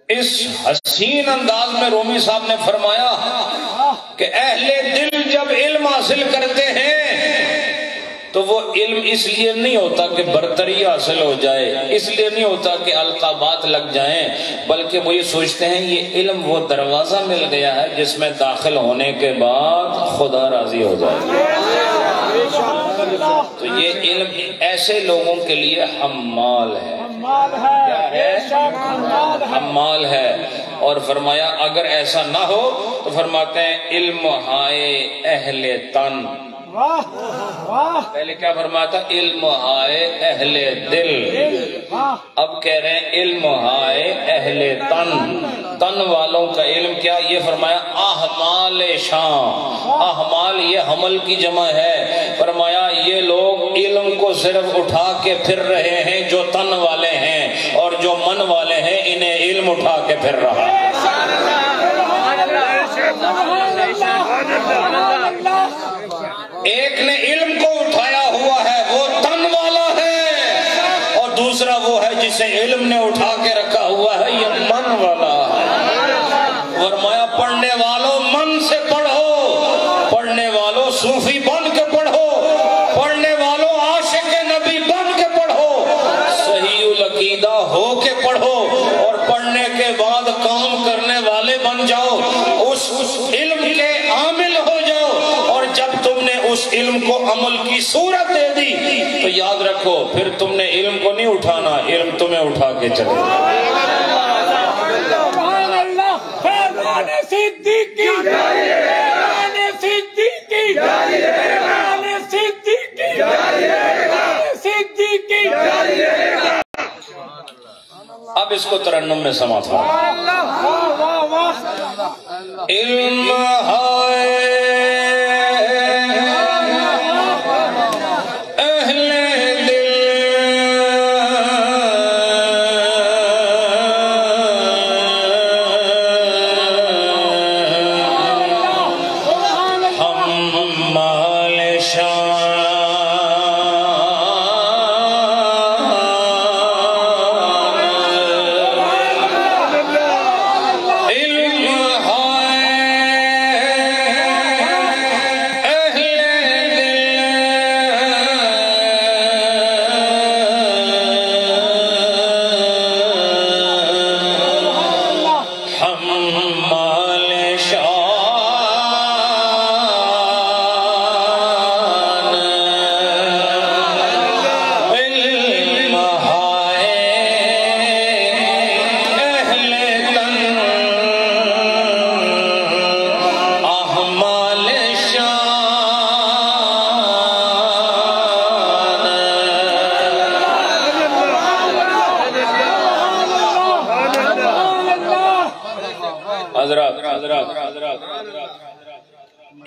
اس حسین انداز میں رومی صاحب نے فرمایا کہ اہل دل جب علم حاصل کرتے ہیں تو وہ علم اس لیے نہیں ہوتا کہ برتری حاصل ہو جائے، اس لیے نہیں ہوتا کہ القابات لگ جائیں، بلکہ وہ یہ سوچتے ہیں یہ علم وہ دروازہ مل گیا ہے جس میں داخل ہونے کے بعد خدا راضی ہو جائے۔ تو یہ علم ایسے لوگوں کے لیے حمال ہے، کیا ہے؟ حمال ہے۔ اور فرمایا اگر ایسا نہ ہو تو فرماتے ہیں علم ہائے اہل تن، پہلے کیا فرماتا؟ علم ہائے اہل دل، اب کہہ رہے ہیں علم ہائے اہل تن، تن والوں کا علم کیا؟ یہ فرمایا احمال شان، احمال یہ حمل کی جمع ہے۔ فرمایا یہ لوگ علم کو صرف اٹھا کے پھر رہے ہیں جو تن والے ہیں، اور جو من والے ہیں انہیں علم اٹھا کے پھر رہا ہے۔ ایک نے علم کو اٹھایا ہوا ہے وہ تن والا ہے، اور دوسرا وہ ہے جسے علم نے اٹھا کے رکھا ہوا ہے یہ من والا ہے۔ فرمایا پڑھنے والوں من سے پڑھو، پڑھنے والوں صوفی بن کے پڑھو، پڑھنے والوں عاشق نبی بن کے پڑھو، صحیح العقیدہ ہو کے پڑھو، اور پڑھنے کے بعد کام کرنے والے بن جاؤ، اس علم کے عامل ہو جاؤ، اور جب تم نے اس علم کو عمل کی صورت دے دی تو یاد رکھو پھر تم نے علم کو نہیں اٹھانا، علم تمہیں اٹھا کے چلے گا۔ اب اس کو ترنم میں سماعت فرمائیں۔ علم ہائے اہل دل حمال شان، علم ہائے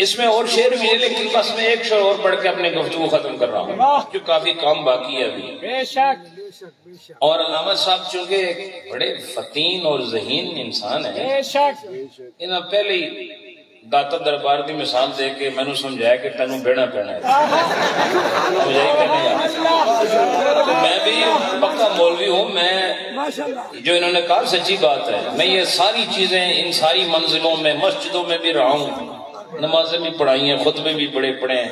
اس میں اور شعر بھی ہے لیکن بس میں ایک شعر اور پڑھ کے اپنے گفتگو ختم کر رہا ہوں جو کافی کام باقی ہے ابھی. بے شک اور علامہ صاحب چونکہ ایک بڑے فتین اور ذہین انسان ہیں, بے شک انہاں پہلے ہی داتا دربار کی مثال دے کے میں نے سمجھایا کہ تینوں بیڑا پینا ہے. میں بھی پکا مولوی ہوں, میں جو انہوں نے کہا سچی بات ہے. میں یہ ساری چیزیں ان ساری منزلوں میں مسجدوں میں بھی رہا ہوں, نمازیں بھی پڑھائی ہیں, خطبے بھی بڑے پڑھے ہیں,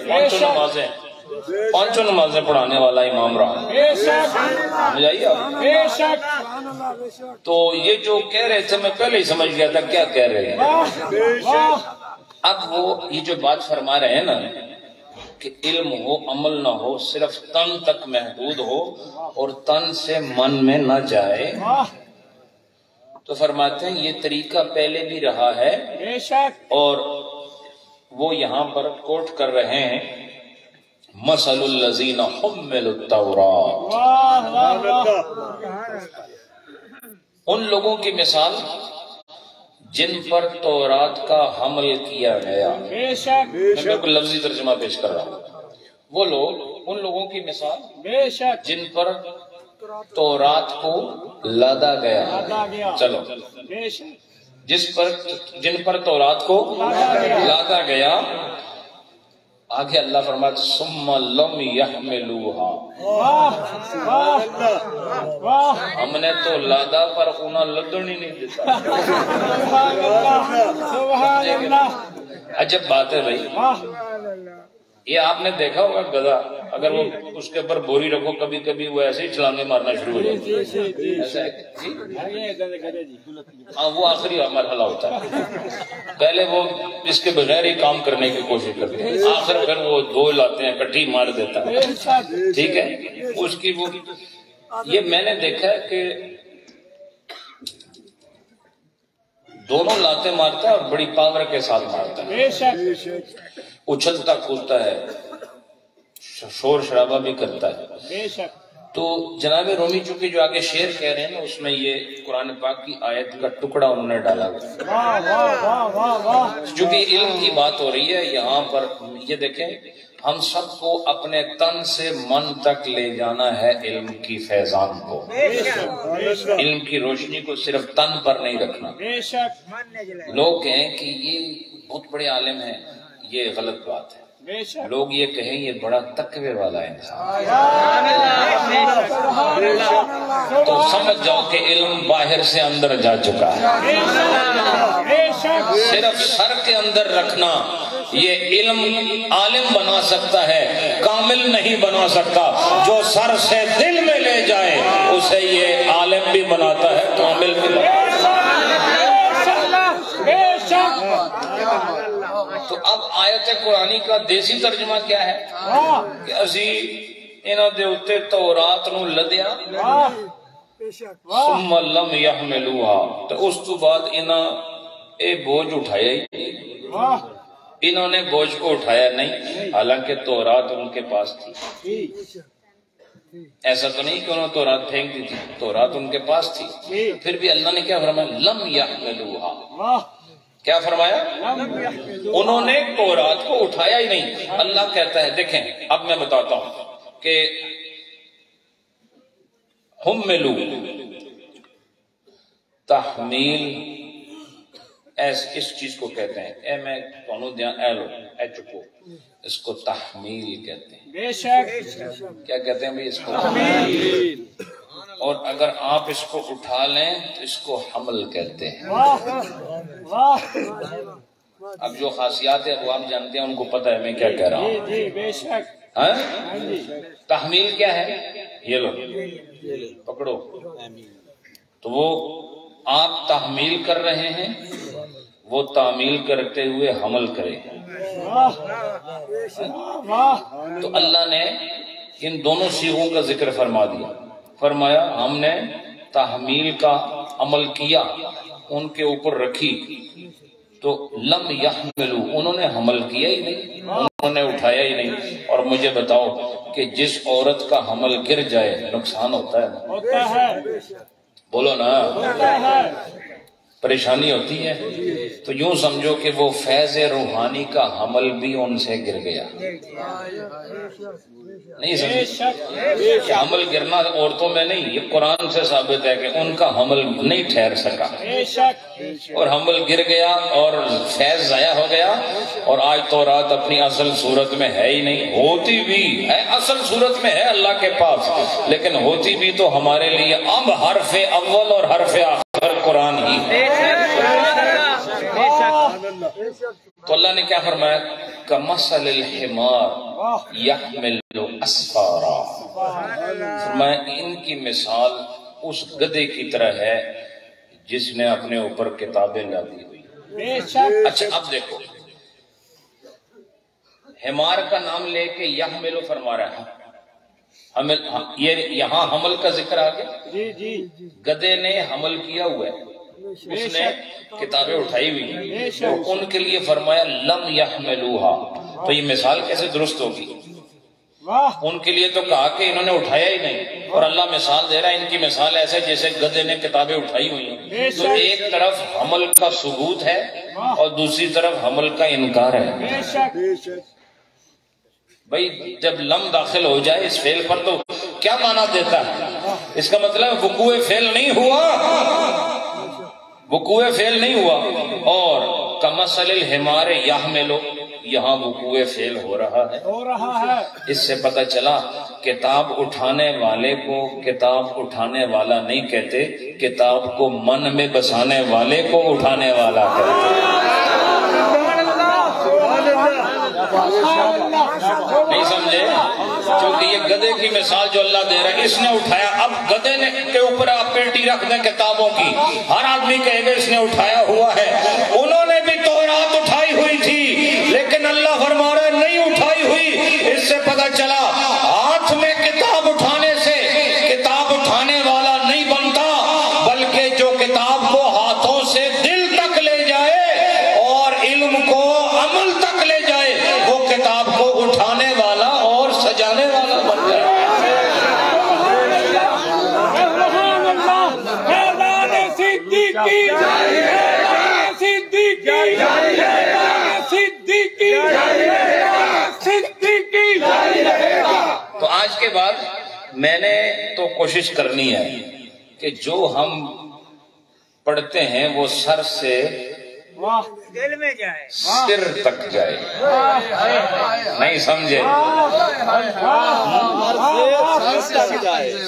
پانچوں نمازیں پڑھانے والا امام رہا. سمجھائیے آپ. تو یہ جو کہہ رہے تھے میں پہلے ہی سمجھ گیا تھا کیا کہہ رہے ہیں. اب وہ یہ جو بات فرما رہے ہیں نا کہ علم ہو عمل نہ ہو, صرف تن تک محدود ہو اور تن سے من میں نہ جائے, تو فرماتے ہیں یہ طریقہ پہلے بھی رہا ہے اور وہ یہاں پر کوٹ کر رہے ہیں مثل الذین حملوا التوراۃ, ان لوگوں کی مثال جن پر تورات کا حمل کیا گیا. میں بالکل لفظی ترجمہ پیش کر رہا ہوں. وہ لوگ ان لوگوں کی مثال جن پر تورات کو لادا گیا. چلو جن پر تورات کو لادا گیا. آگے اللہ فرماتا ثم لم يحملوها, ہم نے تو لادا پر انہیں لدن ہی نہیں دیتا. عجب بات ہے بھائی. یہ آپ نے دیکھا ہوگا گدھا, اگر وہ اس کے اوپر بوری رکھو کبھی کبھی وہ ایسے ہی چھلانگے مارنا شروع ہو جاتا ہے. ہاں وہ آخری مرحلہ ہوتا ہے. پہلے وہ اس کے بغیر ہی کام کرنے کی کوشش کرتے ہیں, آخر پھر وہ دو لاتے ہیں کٹھی مار دیتا ہے. ٹھیک ہے, اس کی وہ یہ میں نے دیکھا ہے کہ دونوں لاتے مارتا ہے اور بڑی پاور کے ساتھ مارتا ہے, اچھلتا کودتا ہے, شور شرابہ بھی کرتا ہے. تو جناب رومی چونکہ جو آگے شعر کہہ رہے ہیں نا اس میں یہ قرآن پاک کی آیت کا ٹکڑا انہوں نے ڈالا ہوا. چونکہ علم کی بات ہو رہی ہے یہاں پر, یہ دیکھیں ہم سب کو اپنے تن سے من تک لے جانا ہے علم کی فیضان کو. علم کی روشنی کو صرف تن پر نہیں رکھنا. لوگ کہیں کہ یہ بہت بڑے عالم ہیں, یہ غلط بات ہے. لوگ یہ کہیں یہ بڑا تقوی والا انسان, تو سمجھ جاؤ کہ علم باہر سے اندر جا چکا ہے. صرف سر کے اندر رکھنا یہ علم عالم بنا سکتا ہے, کامل نہیں بنا سکتا. جو سر سے دل میں لے جائے اسے یہ عالم بھی بناتا ہے, کامل بھی بناتا ہے. تو اب آیت قرآنی کا دیسی ترجمہ کیا ہے کہ اسی انہاں دے اتے تورات نو لدیا ثم لم يحملوها, تو اس تو بعد انہاں اے بوجھ اٹھایا ہی, انہوں نے بوجھ کو اٹھایا نہیں, حالانکہ تورات ان کے پاس تھی. ایسا تو نہیں کہ انہوں نے تورات پھینک دی تھی, تورات ان کے پاس تھی. پھر بھی اللہ نے کیا فرمایا لم يحملوها, کیا فرمایا انہوں نے تورات کو اٹھایا ہی نہیں. اللہ کہتا ہے دیکھیں اب میں بتاتا ہوں کہ حملو تحمیل اس چیز کو کہتے ہیں, اے میں کونوں دھیان اے لو اے چکو, اس کو تحمیل کہتے ہیں. بے شک کیا کہتے ہیں بھئی اس کو تحمیل. اور اگر آپ اس کو اٹھا لیں تو اس کو حمل کہتے ہیں. اب جو خاصیات ہے وہ آپ جانتے ہیں, ان کو پتہ ہے میں کیا کہہ رہا ہوں. جی بے شک. تحمیل کیا ہے, یہ لو پکڑو, تو وہ آپ تحمیل کر رہے ہیں, وہ تعمیل کرتے ہوئے حمل کرے. تو اللہ نے ان دونوں صیغوں کا ذکر فرما دیا. فرمایا ہم نے تحمیل کا عمل کیا, ان کے اوپر رکھی, تو لم یحملو انہوں نے حمل کیا ہی نہیں, انہوں نے اٹھایا ہی نہیں. اور مجھے بتاؤ کہ جس عورت کا حمل گر جائے نقصان ہوتا ہے؟ ہوتا ہے. بولو نا. پریشانی ہوتی ہے تو یوں سمجھو کہ وہ فیض روحانی کا حمل بھی ان سے گر گیا. نہیں سمجھے کہ حمل گرنا عورتوں میں نہیں، یہ قرآن سے ثابت ہے کہ ان کا حمل نہیں ٹھہر سکا اور حمل گر گیا اور فیض ضائع ہو گیا. اور آج تو رات اپنی اصل صورت میں ہے ہی نہیں، ہوتی بھی ہے اصل صورت میں ہے اللہ کے پاس، لیکن ہوتی بھی تو ہمارے لیے اب حرف اول اور حرف آخر قرآن ہی ہے. تو اللہ نے کیا فرمایا؟ کمثل الحمار یحمل اسفارا، فرمایا ان کی مثال اس گدھے کی طرح ہے جس نے اپنے اوپر کتابیں لادی ہوئی. اچھا اب دیکھو، حمار کا نام لے کے یحمل فرما رہا ہے، یہ یہاں حمل کا ذکر آ گیا. گدھے نے حمل کیا ہوا ہے، اس نے کتابیں اٹھائی ہوئی ہیں، تو ان کے لیے فرمایا لم یحملوها. تو یہ مثال کیسے درست ہوگی؟ ان کے لیے تو کہا کہ انہوں نے اٹھایا ہی نہیں، اور اللہ مثال دے رہا ہے ان کی مثال ایسے جیسے گدھے نے کتابیں اٹھائی ہوئی ہیں. تو ایک طرف حمل کا ثبوت ہے اور دوسری طرف حمل کا انکار ہے. بھئی جب لم داخل ہو جائے اس فعل پر تو کیا معنی دیتا ہے؟ اس کا مطلب وقوع فعل نہیں ہوا، وقوع فعل نہیں ہوا. اور کمثل الحمار یحمل، یہاں وقوع فعل ہو رہا ہے. اس سے پتہ چلا کتاب اٹھانے والے کو کتاب اٹھانے والا نہیں کہتے، کتاب کو من میں بسانے والے کو اٹھانے والا کہتے. نہیں سمجھے؟ کیونکہ یہ گدھے کی مثال جو اللہ دے رہا ہے، اس نے اٹھایا. اب گدھے نے کے اوپر آپ پیٹی رکھ دیں کتابوں کی، ہر آدمی کہے گا اس نے اٹھایا ہوا ہے. انہوں نے بھی تورات اٹھائی ہوئی تھی، لیکن اللہ فرما رہا ہے نہیں اٹھائی ہوئی. اس سے پتہ چلا ہاتھ میں کتاب اٹھانے سے کتاب اٹھانے والا نہیں بنتا، بلکہ جو کتاب کو ہاتھوں سے دل تک لے جائے اور علم کو عمل تک لے جائے، وہ کتاب کو اٹھانے والا اور سجانے والا بن جائے. تو آج کے بعد میں نے تو کوشش کرنی ہے کہ جو ہم پڑھتے ہیں وہ سر سے دل میں جائے، سر تک جائے. نہیں سمجھے؟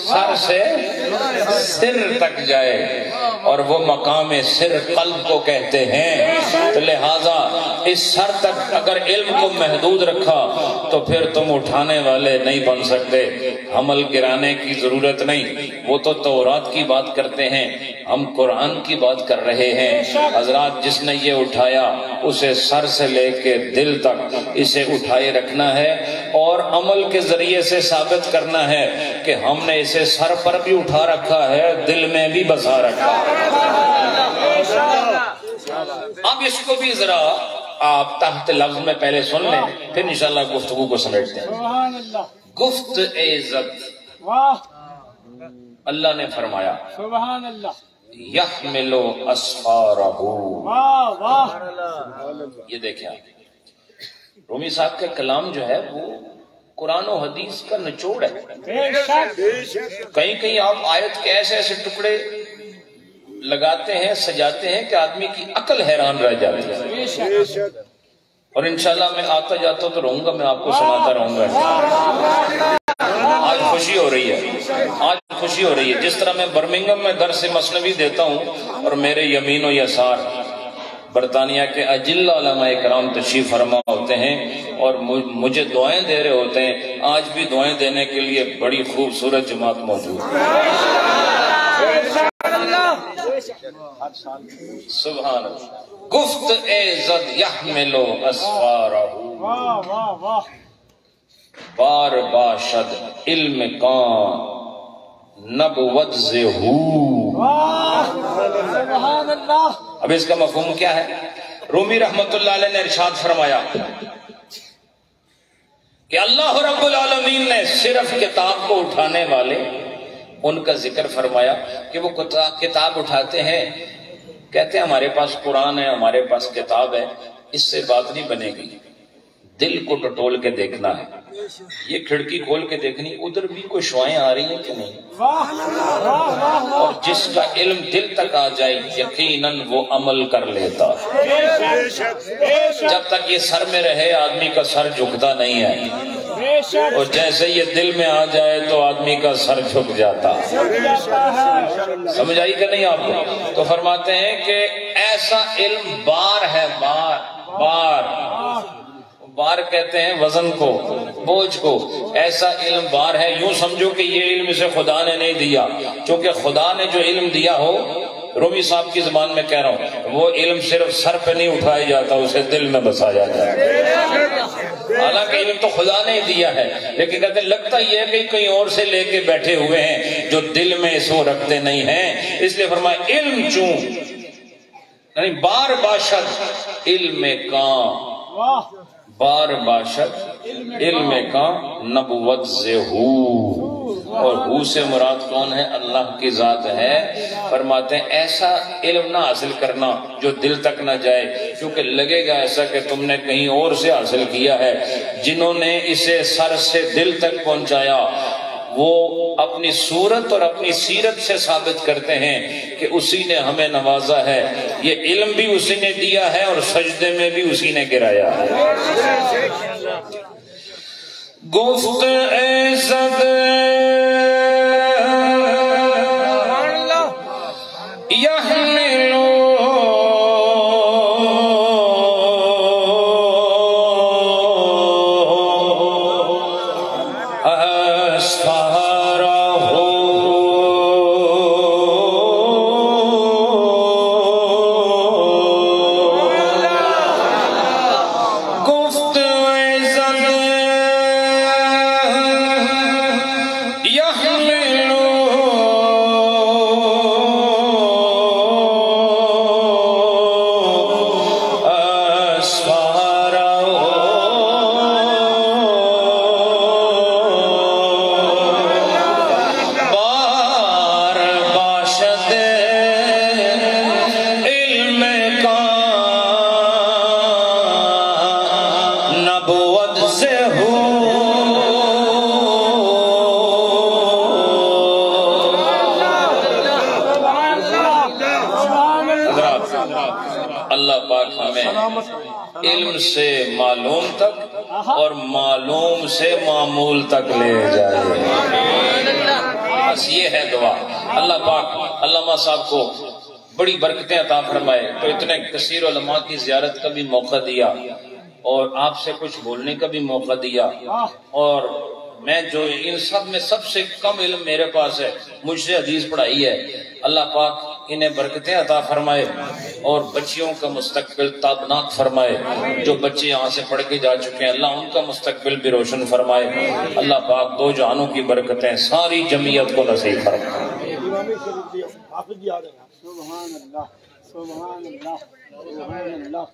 سر سے سر تک جائے، اور وہ مقام سر قلب کو کہتے ہیں. تو لہذا اس سر تک اگر علم کو محدود رکھا تو پھر تم اٹھانے والے نہیں بن سکتے. حمل گرانے کی ضرورت نہیں، وہ تو تورات کی بات کرتے ہیں، ہم قرآن کی بات کر رہے ہیں. حضرات جس نے یہ اٹھایا اسے سر سے لے کے دل تک اسے اٹھائے رکھنا ہے، اور عمل کے ذریعے سے ثابت کرنا ہے کہ ہم نے اسے سر پر بھی اٹھا رکھا ہے، دل میں بھی بسا رکھا ہے. اب اس کو بھی ذرا آپ تحت لفظ میں پہلے سن لیں، پھر انشاءاللہ گفتگو کو سمیٹتے ہیں. گفت عزت، اللہ نے فرمایا سبحان اللہ، یحمل اسفارہ. یہ دیکھیں رومی صاحب کا کلام جو ہے وہ قرآن و حدیث کا نچوڑ ہے. کہیں کہیں آپ آیت کے ایسے ایسے ٹکڑے لگاتے ہیں، سجاتے ہیں کہ آدمی کی عقل حیران رہ جاتی ہے. اور انشاءاللہ میں آتا جاتا تو رہوں گا، میں آپ کو سناتا رہوں گا. آج خوشی ہو رہی ہے، آج خوشی ہو رہی ہے. جس طرح میں برمنگم میں درس مثنوی دیتا ہوں اور میرے یمین و یسار برطانیہ کے اجل علماء کرام تشریف فرما ہوتے ہیں اور مجھے دعائیں دے رہے ہوتے ہیں. آج بھی دعائیں دینے کے لیے بڑی خوبصورت جماعت موجود ہے. سبحان اللہ. گفت عزت یحمل اسفارہ، بار باشد علم کان نبوت زہو. اب اس کا مفہوم کیا ہے؟ رومی رحمت اللہ علیہ نے ارشاد فرمایا کہ اللہ رب العالمین نے صرف کتاب کو اٹھانے والے ان کا ذکر فرمایا کہ وہ کتاب اٹھاتے ہیں. کہتے ہیں ہمارے پاس قرآن ہے، ہمارے پاس کتاب ہے، اس سے بات نہیں بنے گی، دل کو ٹٹول کے دیکھنا ہے۔ یہ کھڑکی کھول کے دیکھنی ادھر بھی کوئی شعائیں آ رہی ہیں کہ نہیں، اور جس کا علم دل تک آ جائے یقیناً وہ عمل کر لیتا۔ جب تک یہ سر میں رہے آدمی کا سر جھکتا نہیں ہے، اور جیسے یہ دل میں آ جائے تو آدمی کا سر جھک جاتا۔ سمجھ آئی کہ نہیں آپ کو؟ تو فرماتے ہیں کہ ایسا علم بار ہے، بار کہتے ہیں وزن کو، بوجھ کو، ایسا علم بار ہے۔ یوں سمجھو کہ یہ علم اسے خدا نے نہیں دیا، کیونکہ خدا نے جو علم دیا ہو، رومی صاحب کی زبان میں کہہ رہا ہوں، وہ علم صرف سر پہ نہیں اٹھایا جاتا، اسے دل میں بسایا جاتا ہے۔ حالانکہ علم تو خدا نے دیا ہے، لیکن کہتے ہیں لگتا یہ ہے کہ کہیں اور سے لے کے بیٹھے ہوئے ہیں جو دل میں اس کو رکھتے نہیں ہیں۔ اس لیے فرمایا علم چوں یعنی بار باشد علم کام، بار باشد علم کا نبوت سے ہو، اور ہو سے مراد کون ہے؟ اللہ کی ذات ہے۔ فرماتے ہیں ایسا علم نہ حاصل کرنا جو دل تک نہ جائے، کیونکہ لگے گا ایسا کہ تم نے کہیں اور سے حاصل کیا ہے۔ جنہوں نے اسے سر سے دل تک پہنچایا وہ اپنی صورت اور اپنی سیرت سے ثابت کرتے ہیں کہ اسی نے ہمیں نوازا ہے، یہ علم بھی اسی نے دیا ہے اور سجدے میں بھی اسی نے گرایا ہے۔ گفت عزت اللہ پاک ہمیں علم سے معلوم تک اور معلوم سے معمول تک لے جائے، بس یہ ہے دعا۔ اللہ پاک علامہ صاحب کو بڑی برکتیں عطا فرمائے، تو اتنے کثیر علماء کی زیارت کا بھی موقع دیا اور آپ سے کچھ بولنے کا بھی موقع دیا، اور میں جو ان سب میں سب سے کم علم میرے پاس ہے، مجھ سے حدیث پڑھائی ہے، اللہ پاک انہیں برکتیں عطا فرمائے اور بچیوں کا مستقبل تابناک فرمائے۔ جو بچے یہاں سے پڑھ کے جا چکے ہیں اللہ ان کا مستقبل بھی روشن فرمائے۔ اللہ پاک دو جہانوں کی برکتیں ساری جمعیت کو نصیب فرمائے۔ سبحان اللہ، سبحان اللہ، سبحان اللہ۔